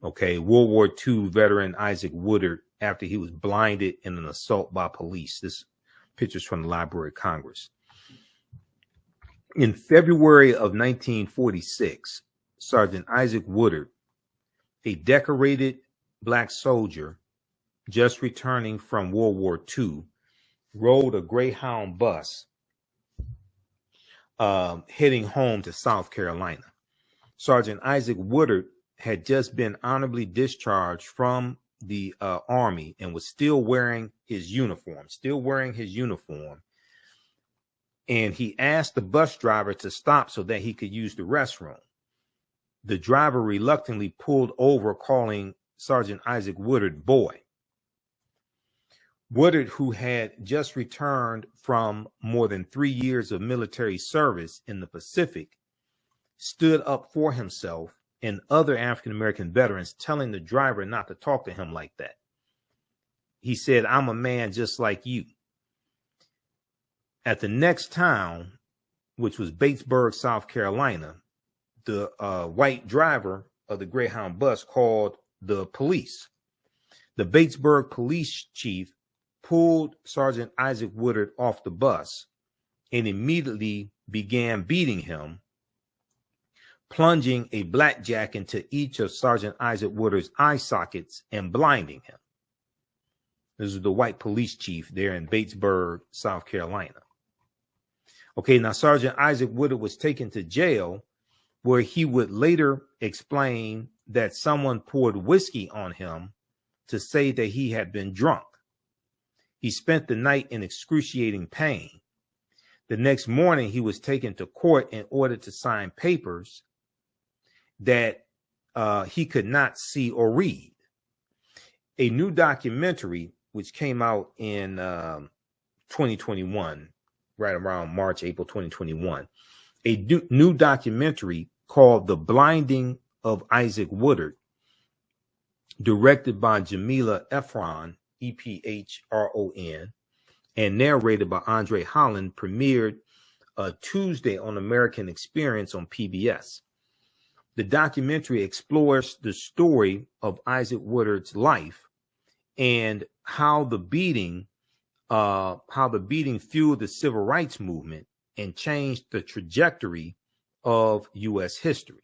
Okay, World War II veteran Isaac Woodard after he was blinded in an assault by police. This picture's from the Library of Congress. In February of 1946, Sergeant Isaac Woodard, a decorated black soldier just returning from World War II, rode a Greyhound bus heading home to South Carolina. Sergeant Isaac Woodard had just been honorably discharged from the Army and was still wearing his uniform. And he asked the bus driver to stop so that he could use the restroom. The driver reluctantly pulled over, calling Sergeant Isaac Woodard boy. Woodard, who had just returned from more than 3 years of military service in the Pacific, stood up for himself and other African-American veterans, telling the driver not to talk to him like that. He said, "I'm a man just like you." At the next town, which was Batesburg, South Carolina, the white driver of the Greyhound bus called the police. The Batesburg police chief pulled Sergeant Isaac Woodard off the bus and immediately began beating him, plunging a blackjack into each of Sergeant Isaac Woodard's eye sockets and blinding him. This is the white police chief there in Batesburg, South Carolina. Okay, now Sergeant Isaac Woodard was taken to jail, where he would later explain that someone poured whiskey on him to say that he had been drunk. He spent the night in excruciating pain. The next morning, he was taken to court and ordered to sign papers that he could not see or read. A new documentary, which came out in 2021, right around March, April 2021, a new documentary called The Blinding of Isaac Woodard, directed by Jamila Ephron, E-P-H-R-O-N, and narrated by Andre Holland, premiered Tuesday on American Experience on PBS. The documentary explores the story of Isaac Woodard's life and how the beating fueled the civil rights movement and changed the trajectory of U.S. history.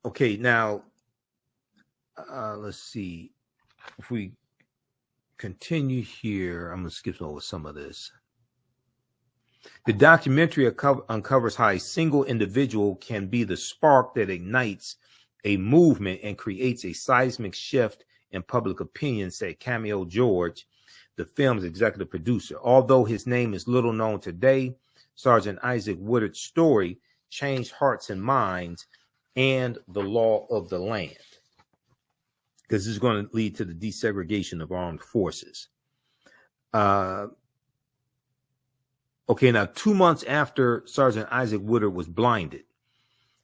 Okay, now let's see. If we continue here, I'm going to skip over some of this. The documentary uncovers how a single individual can be the spark that ignites a movement and creates a seismic shift in public opinion, said Camille George, the film's executive producer. Although his name is little known today, Sergeant Isaac Woodard's story changed hearts and minds and the law of the land, because this is going to lead to the desegregation of armed forces. Okay, now 2 months after Sergeant Isaac Woodard was blinded,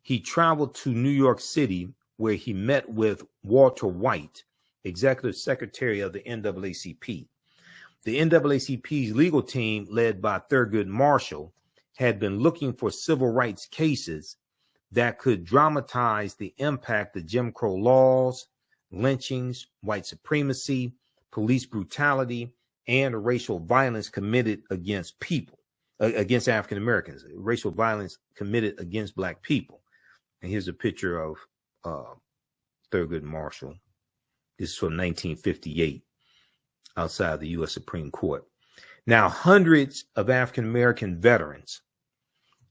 he traveled to New York City, where he met with Walter White, Executive Secretary of the NAACP. The NAACP's legal team, led by Thurgood Marshall, had been looking for civil rights cases that could dramatize the impact of Jim Crow laws, lynchings, white supremacy, police brutality, and racial violence committed against people, against African Americans, racial violence committed against Black people. And here's a picture of Thurgood Marshall. This is from 1958 outside the U.S. Supreme Court. Now, hundreds of African American veterans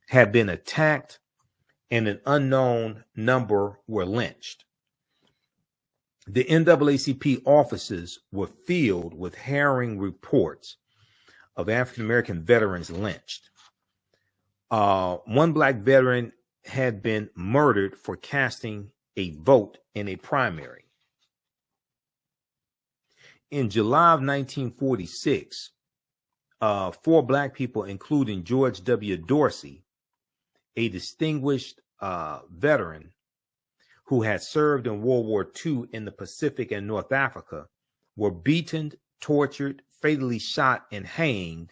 have been attacked, and an unknown number were lynched. The NAACP offices were filled with harrowing reports of African American veterans lynched. One Black veteran had been murdered for casting a vote in a primary. In July of 1946, 4 Black people, including George W. Dorsey, a distinguished veteran who had served in World War II in the Pacific and North Africa, were beaten, tortured, fatally shot, and hanged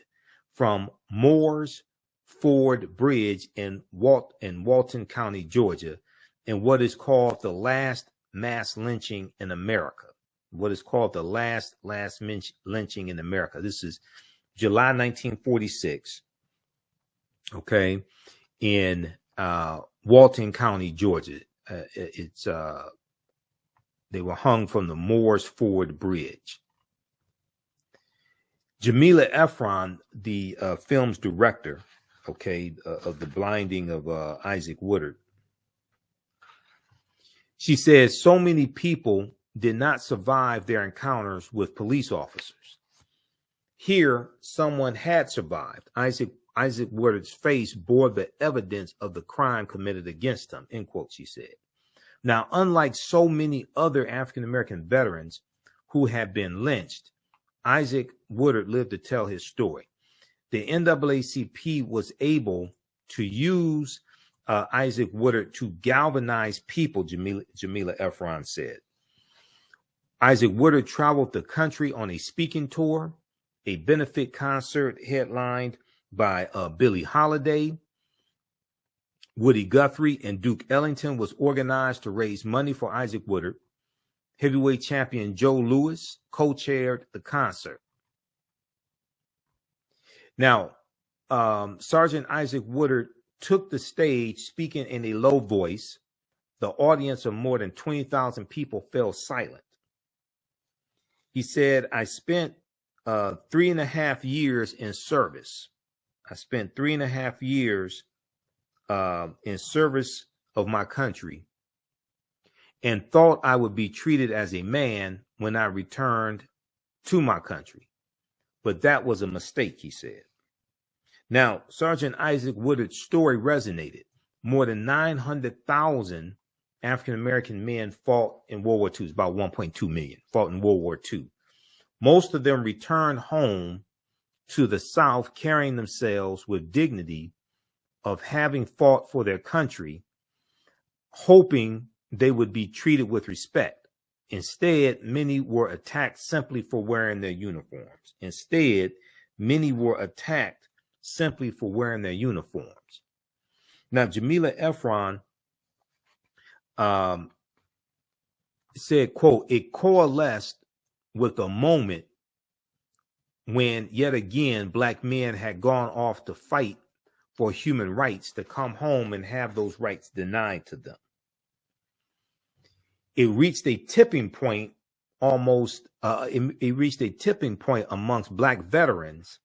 from Moore's Ford Bridge in Walton County, Georgia, in what is called the last mass lynching in America. What is called the last lynching in America. This is July 1946, okay, in Walton County, Georgia. They were hung from the Moore's Ford Bridge. Jamila Efron, the film's director, okay, of the blinding of Isaac Woodard, she says so many people did not survive their encounters with police officers. Here, someone had survived. Isaac Woodard's face bore the evidence of the crime committed against him, end quote, she said. Now, unlike so many other African-American veterans who have been lynched, Isaac Woodard lived to tell his story. The NAACP was able to use Isaac Woodard to galvanize people, Jamila Efron said. Isaac Woodard traveled the country on a speaking tour. A benefit concert headlined by Billie Holiday, Woody Guthrie, and Duke Ellington was organized to raise money for Isaac Woodard. Heavyweight champion Joe Louis co-chaired the concert. Now, Sergeant Isaac Woodard took the stage speaking in a low voice. The audience of more than 20,000 people fell silent. He said, I spent 3.5 years in service. I spent 3.5 years in service of my country and thought I would be treated as a man when I returned to my country. But that was a mistake, he said. Now, Sergeant Isaac Woodard's story resonated. More than 900,000 African-American men fought in World War II. It's about 1.2 million fought in World War II. Most of them returned home to the South carrying themselves with dignity of having fought for their country, hoping they would be treated with respect. Instead, many were attacked simply for wearing their uniforms. Now, Jamila Efron said, quote, it coalesced with a moment when yet again Black men had gone off to fight for human rights to come home and have those rights denied to them. It reached a tipping point amongst Black veterans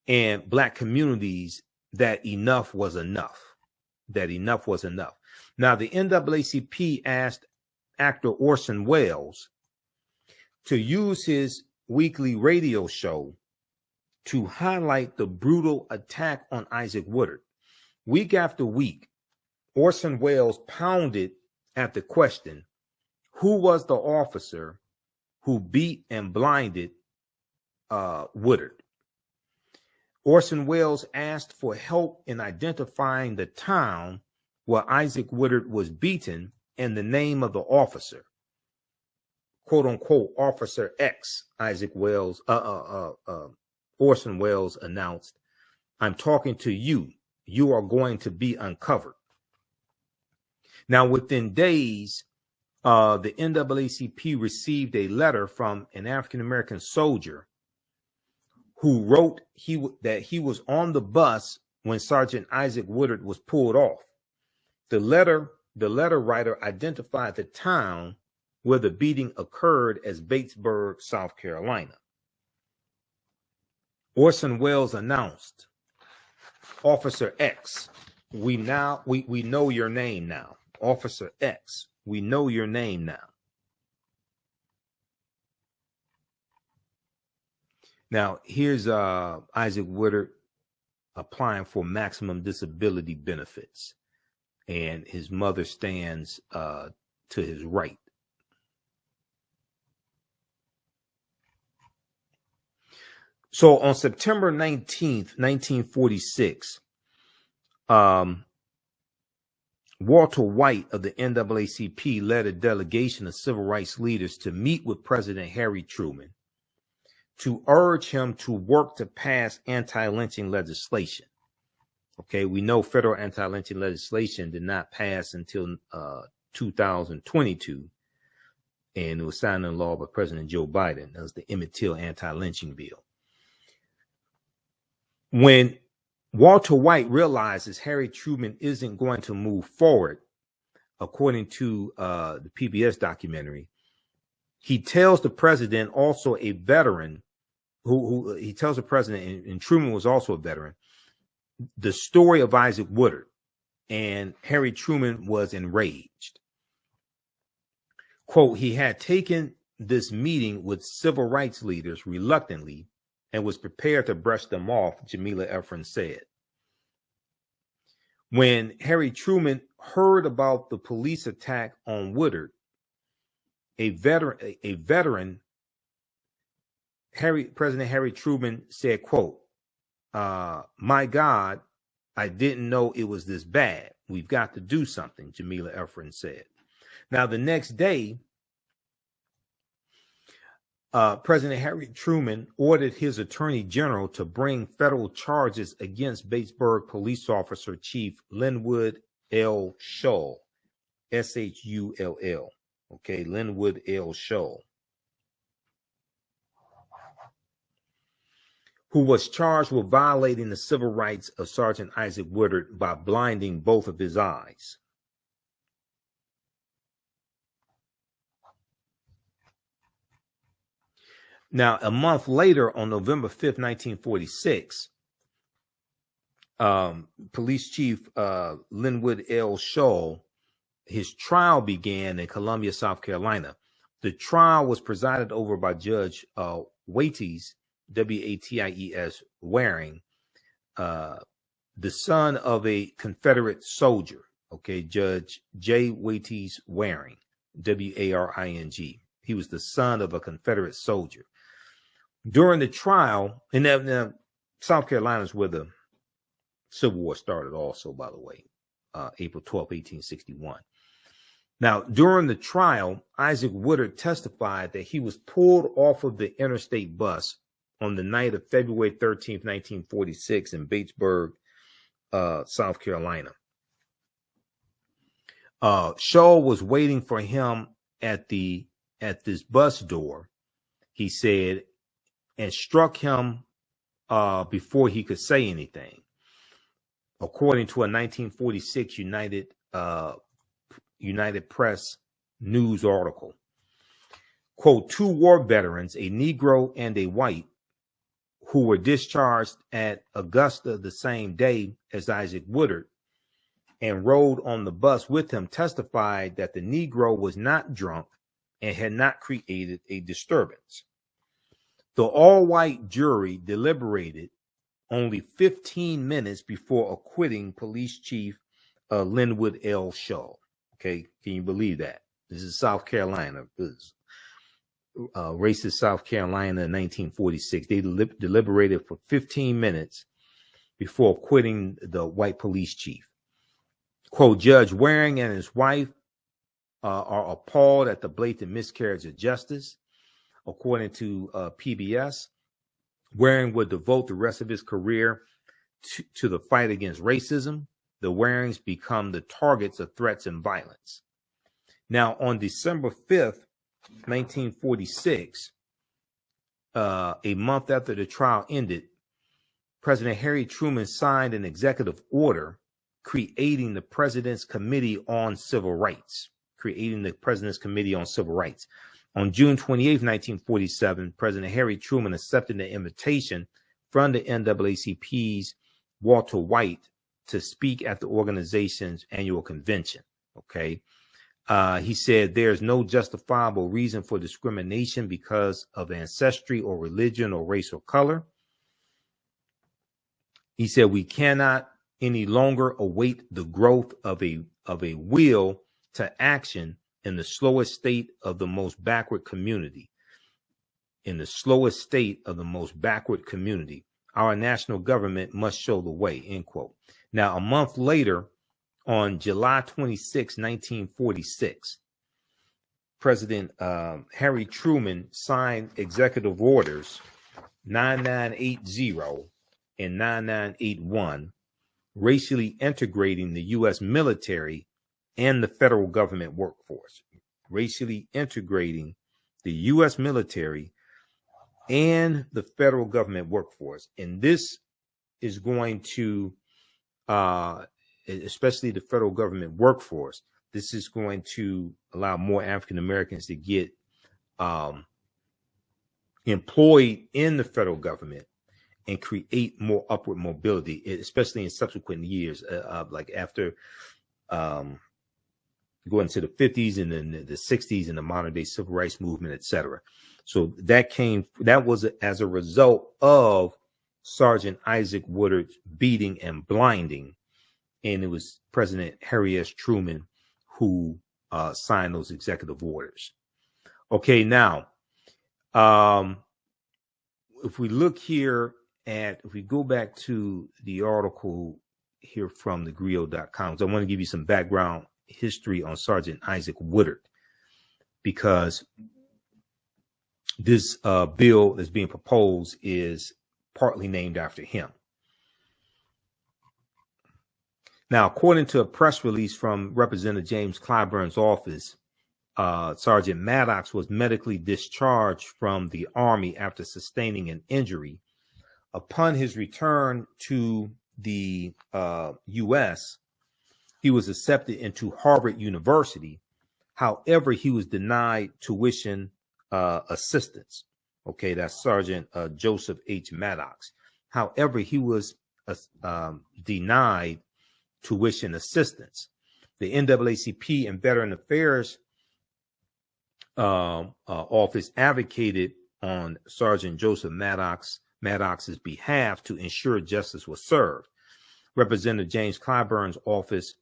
and Black communities that enough was enough. Now, the NAACP asked actor Orson Welles to use his weekly radio show to highlight the brutal attack on Isaac Woodard. Week after week, Orson Welles pounded at the question, who was the officer who beat and blinded Woodard? Orson Welles asked for help in identifying the town where Isaac Woodard was beaten and the name of the officer. Quote unquote, Officer X, Orson Welles announced, I'm talking to you. You are going to be uncovered. Now, within days, the NAACP received a letter from an African-American soldier who wrote that he was on the bus when Sergeant Isaac Woodard was pulled off. The letter writer identified the town where the beating occurred as Batesburg, South Carolina. Orson Welles announced, Officer X, we know your name now. Officer X, we know your name now. Now, here's Isaac Woodard applying for maximum disability benefits, and his mother stands to his right. So on September 19th, 1946, Walter White of the NAACP led a delegation of civil rights leaders to meet with President Harry Truman to urge him to work to pass anti-lynching legislation. Okay, we know federal anti-lynching legislation did not pass until 2022, and it was signed into law by President Joe Biden. That was the Emmett Till anti-lynching bill. When Walter White realizes Harry Truman isn't going to move forward, according to the PBS documentary, he tells the president, also a veteran, who he tells the president, and Truman was also a veteran, the story of Isaac Woodard, and Harry Truman was enraged. Quote, he had taken this meeting with civil rights leaders reluctantly and was prepared to brush them off, Jamila Efron said. When Harry Truman heard about the police attack on Woodard, President Harry Truman said, quote, my God, I didn't know it was this bad. We've got to do something, Jamila Efron said. Now, the next day, President Harry Truman ordered his attorney general to bring federal charges against Batesburg police officer Chief Linwood L. Shull, S-H-U-L-L. Okay, Linwood L. Shull, who was charged with violating the civil rights of Sergeant Isaac Woodard by blinding both of his eyes. Now, a month later, on November 5th, 1946, Police Chief Linwood L. Shull, his trial began in Columbia, South Carolina. The trial was presided over by Judge Waities, W-A-T-I-E-S, Waring, the son of a Confederate soldier. Okay, Judge J. Waities Waring, W-A-R-I-N-G. He was the son of a Confederate soldier. During the trial, and South Carolina is where the Civil War started also, by the way, April 12, 1861. Now, during the trial, Isaac Woodard testified that he was pulled off of the interstate bus on the night of February 13th, 1946 in Batesburg, South Carolina. Shull was waiting for him at this bus door, he said, and struck him before he could say anything, according to a 1946 United Press news article. Quote, two war veterans, a Negro and a white, who were discharged at Augusta the same day as Isaac Woodard and rode on the bus with him, testified that the Negro was not drunk and had not created a disturbance. The all-white jury deliberated only 15 minutes before acquitting Police Chief Linwood L. Shaw. Okay, can you believe that? This is South Carolina. Racist South Carolina in 1946. They deliberated for 15 minutes before acquitting the white police chief. Quote, Judge Waring and his wife are appalled at the blatant miscarriage of justice. According to PBS, Waring would devote the rest of his career to the fight against racism. The Warings become the targets of threats and violence. Now, on December 5th, 1946, a month after the trial ended, President Harry Truman signed an executive order creating the President's Committee on Civil Rights. On June 28, 1947, President Harry Truman accepted the invitation from the NAACP's Walter White to speak at the organization's annual convention. Okay. He said there's no justifiable reason for discrimination because of ancestry or religion or race or color. He said we cannot any longer await the growth of a will to action in the slowest state of the most backward community. Our national government must show the way, end quote. Now, a month later, on July 26, 1946, President Harry Truman signed executive orders 9980 and 9981, racially integrating the U.S. military and the federal government workforce. Racially integrating the U.S. military and the federal government workforce. And this is going to, especially the federal government workforce, this is going to allow more African Americans to get employed in the federal government and create more upward mobility, especially in subsequent years, like after going to the 50s and then the 60s and the modern day civil rights movement, etc. So that was as a result of Sergeant Isaac Woodard's beating and blinding. And it was President Harry S. Truman who signed those executive orders. Okay, now, if we look here if we go back to the article here from thegrio.com, I want to give you some background history on Sergeant Isaac Woodard, because this bill that's being proposed is partly named after him. Now, according to a press release from Representative James Clyburn's office, Sergeant Maddox was medically discharged from the Army after sustaining an injury. Upon his return to the U.S., he was accepted into Harvard University. However, he was denied tuition assistance. Okay, that's Sergeant Joseph H. Maddox. However, he was denied tuition assistance. The NAACP and Veteran Affairs office advocated on Sergeant Joseph Maddox's behalf to ensure justice was served. Representative James Clyburn's office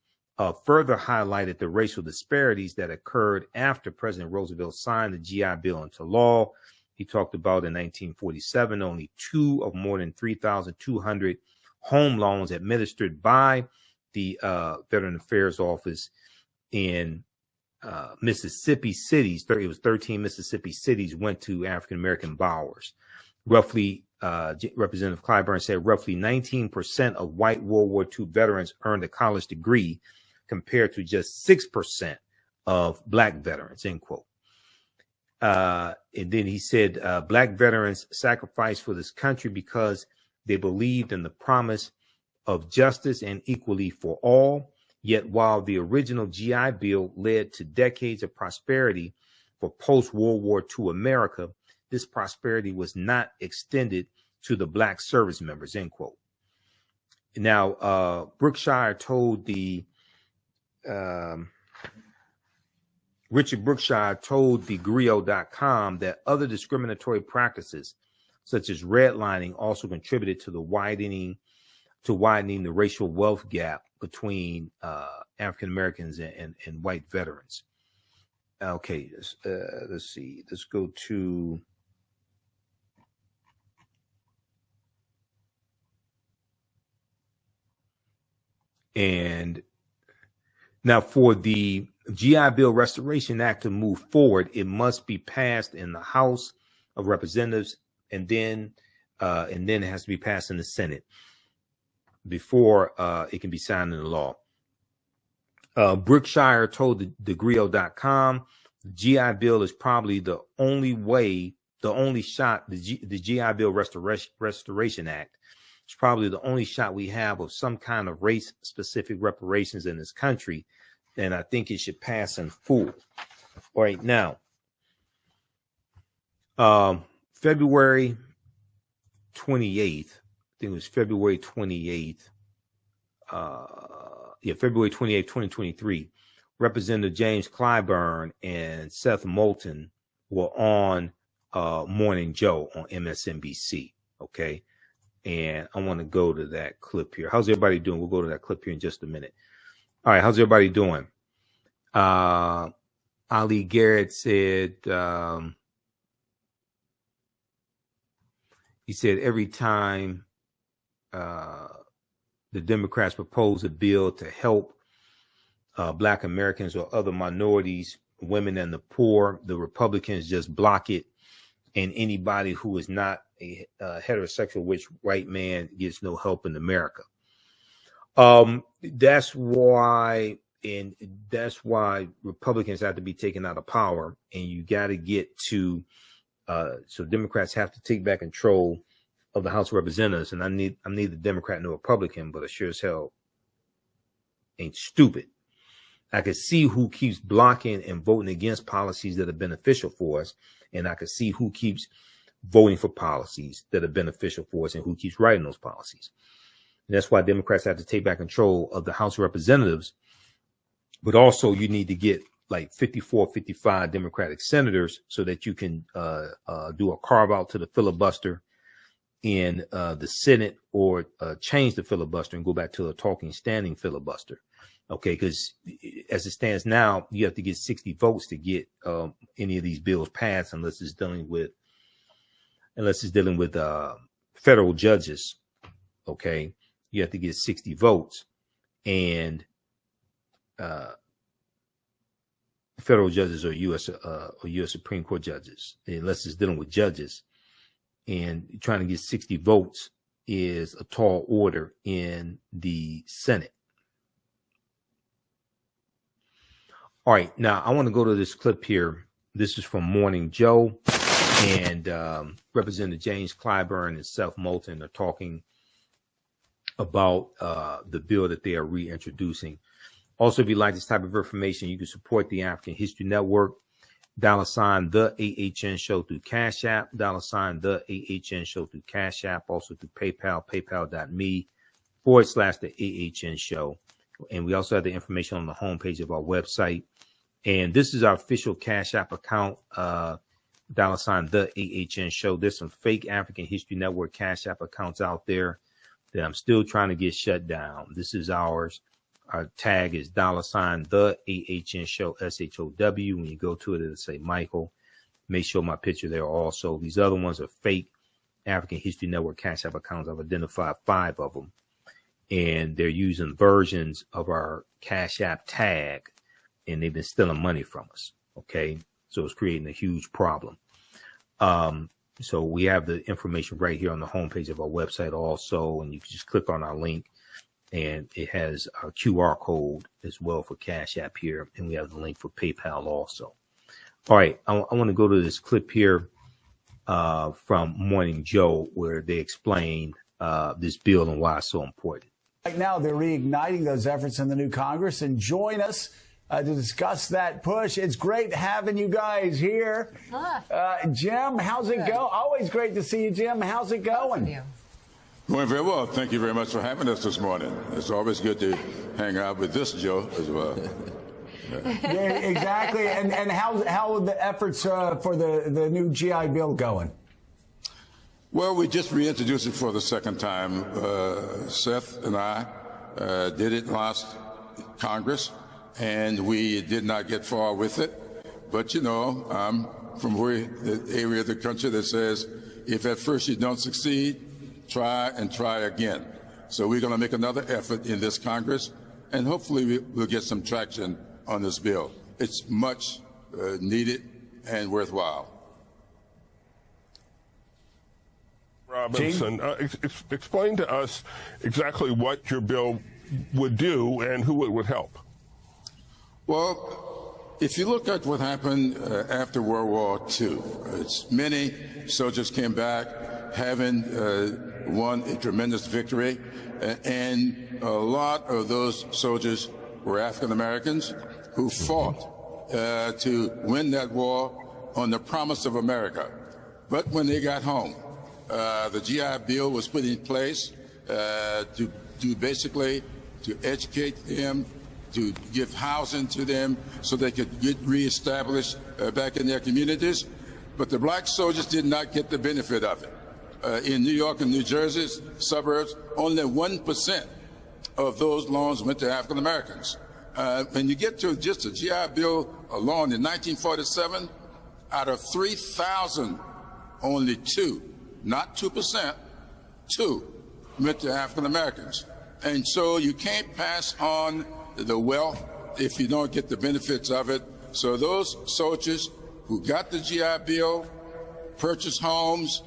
further highlighted the racial disparities that occurred after President Roosevelt signed the GI Bill into law. He talked about in 1947, only 2 of more than 3,200 home loans administered by the Veteran Affairs Office in Mississippi cities, it was 13 Mississippi cities, went to African-American borrowers. Roughly, Representative Clyburn said roughly 19% of white World War II veterans earned a college degree compared to just 6% of black veterans, end quote. And then he said black veterans sacrificed for this country because they believed in the promise of justice and equity for all. Yet while the original GI Bill led to decades of prosperity for post-World War II America, this prosperity was not extended to the black service members, end quote. Now, Richard Brookshire told thegrio.com that other discriminatory practices, such as redlining, also contributed to widening the racial wealth gap between African Americans and white veterans. Okay, let's see. Let's go to. And now for the GI Bill Restoration Act to move forward, it must be passed in the House of Representatives, and then it has to be passed in the Senate before it can be signed into law. Brookshire told thegrio.com, the GI Bill is probably the only shot, the GI Bill Restoration Act is probably the only shot we have of some kind of race-specific reparations in this country, and I think it should pass in full. All right, now, February 28th, I think it was February 28th, February 28th, 2023, Representative James Clyburn and Seth Moulton were on Morning Joe on MSNBC, okay? And I want to go to that clip here. How's everybody doing? We'll go to that clip here in just a minute. All right, how's everybody doing? Ali Garrett said, he said every time the Democrats propose a bill to help Black Americans or other minorities, women and the poor, the Republicans just block it. And anybody who is not a heterosexual white man gets no help in America. That's why Republicans have to be taken out of power, and you got to get to so Democrats have to take back control of the House of Representatives. And I'm neither Democrat nor Republican, but I sure as hell ain't stupid. I can see who keeps blocking and voting against policies that are beneficial for us, and I can see who keeps voting for policies that are beneficial for us and who keeps writing those policies. And that's why Democrats have to take back control of the House of Representatives. But also you need to get like 54, 55 Democratic senators so that you can do a carve out to the filibuster in the Senate, or change the filibuster and go back to a talking standing filibuster. Okay, because as it stands now, you have to get 60 votes to get any of these bills passed, unless it's dealing with federal judges. Okay, you have to get 60 votes, and federal judges or U.S. Supreme Court judges, unless it's dealing with judges. And trying to get 60 votes is a tall order in the Senate. All right, now I want to go to this clip here. This is from Morning Joe, and Representative James Clyburn and Seth Moulton are talking about the bill that they are reintroducing. Also, if you like this type of information, you can support the African History Network. $ the AHN show through Cash App, $ the AHN show through Cash App, also through PayPal, paypal.me/the AHN show. And we also have the information on the homepage of our website. And this is our official Cash App account, $ the AHN show. There's some fake African History Network Cash App accounts out there that I'm still trying to get shut down. This is ours. Our tag is $ the AHN show, SHOW. When you go to it, it'll say Michael. May show my picture there also. These other ones are fake African History Network Cash App accounts. I've identified 5 of them, and they're using versions of our Cash App tag, and they've been stealing money from us. Okay, so it's creating a huge problem. So we have the information right here on the homepage of our website also, and you can just click on our link, and it has our QR code as well for Cash App here, and we have the link for PayPal also. All right, I want to go to this clip here from Morning Joe, where they explain this bill and why it's so important. Right now, they're reigniting those efforts in the new Congress, and join us to discuss that push. It's great having you guys here. Jim, how's it go? Always great to see you, Jim. How's it going? Going very well. Thank you very much for having us this morning. It's always good to hang out with this Joe as well. Yeah, exactly. And how are the efforts for the new GI Bill going? Well, we just reintroduced it for the second time. Seth and I did it last Congress, and we did not get far with it. But, you know, I'm from the area of the country that says, if at first you don't succeed, try and try again. So we're going to make another effort in this Congress, and hopefully we'll get some traction on this bill. It's much needed and worthwhile. Robinson, explain to us exactly what your bill would do and who it would help. Well, if you look at what happened after World War II, many soldiers came back having won a tremendous victory, and a lot of those soldiers were African Americans who fought to win that war on the promise of America. But when they got home, the GI Bill was put in place to basically to educate them, to give housing to them so they could get reestablished back in their communities. But the black soldiers did not get the benefit of it. In New York and New Jersey's suburbs, only 1% of those loans went to African Americans. When you get to just the GI Bill alone in 1947, out of 3,000, only 2, not 2%, 2 went to African Americans. And so you can't pass on the wealth if you don't get the benefits of it. So those soldiers who got the GI Bill, purchased homes,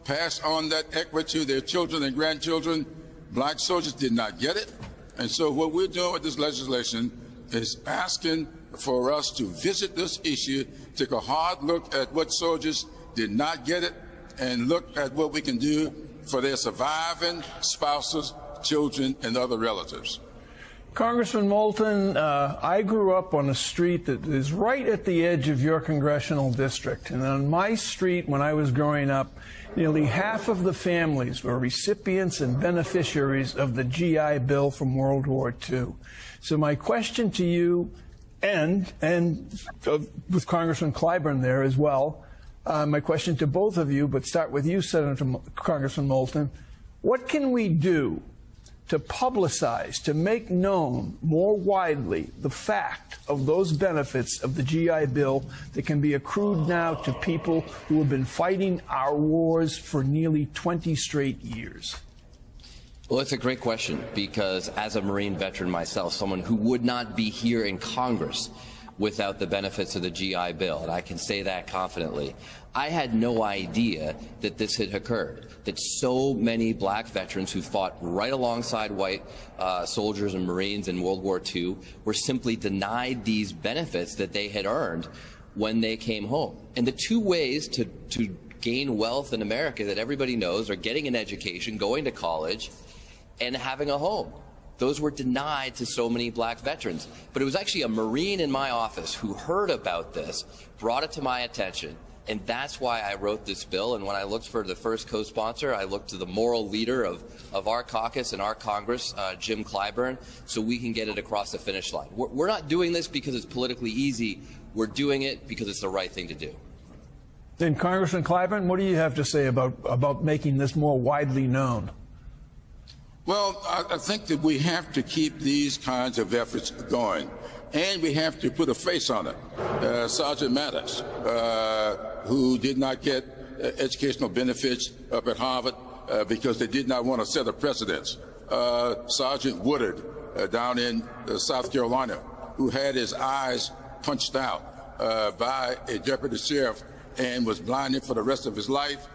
passed on that equity to their children and grandchildren, black soldiers did not get it. And so what we're doing with this legislation is asking for us to visit this issue, take a hard look at what soldiers did not get it, and look at what we can do for their surviving spouses, children, and other relatives. Congressman Moulton, I grew up on a street that is right at the edge of your congressional district. And on my street, when I was growing up, nearly half of the families were recipients and beneficiaries of the GI Bill from World War II. So my question to you, and with Congressman Clyburn there as well, my question to both of you, but start with you, Congressman Moulton, what can we do to publicize, to make known more widely the fact of those benefits of the GI Bill that can be accrued now to people who have been fighting our wars for nearly 20 straight years? Well, it's a great question, because as a Marine veteran myself, someone who would not be here in Congress without the benefits of the GI Bill, and I can say that confidently, I had no idea that this had occurred, that so many black veterans who fought right alongside white soldiers and Marines in World War II were simply denied these benefits that they had earned when they came home. And the two ways to gain wealth in America that everybody knows are getting an education, going to college, and having a home. Those were denied to so many black veterans. But it was actually a Marine in my office who heard about this, brought it to my attention, and that's why I wrote this bill. And when I looked for the first co-sponsor, I looked to the moral leader of our caucus and our Congress, Jim Clyburn, so we can get it across the finish line. We're not doing this because it's politically easy. We're doing it because it's the right thing to do. Then, Congressman Clyburn, what do you have to say about making this more widely known? Well, I think that we have to keep these kinds of efforts going, and we have to put a face on it. Sergeant Maddox, who did not get educational benefits up at Harvard because they did not want to set a precedent. Sergeant Woodard down in South Carolina, who had his eyes punched out by a deputy sheriff and was blinded for the rest of his life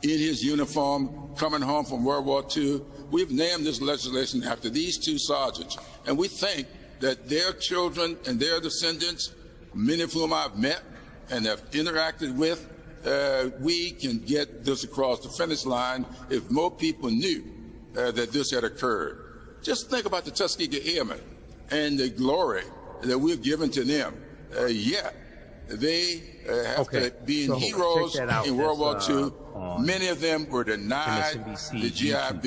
in his uniform, coming home from World War II. We've named this legislation after these two sergeants, and we think that their children and their descendants, many of whom I've met and have interacted with, we can get this across the finish line if more people knew that this had occurred. Just think about the Tuskegee Airmen and the glory that we've given to them. Yet they have to be heroes in World War II. Many of them were denied the GI Bill.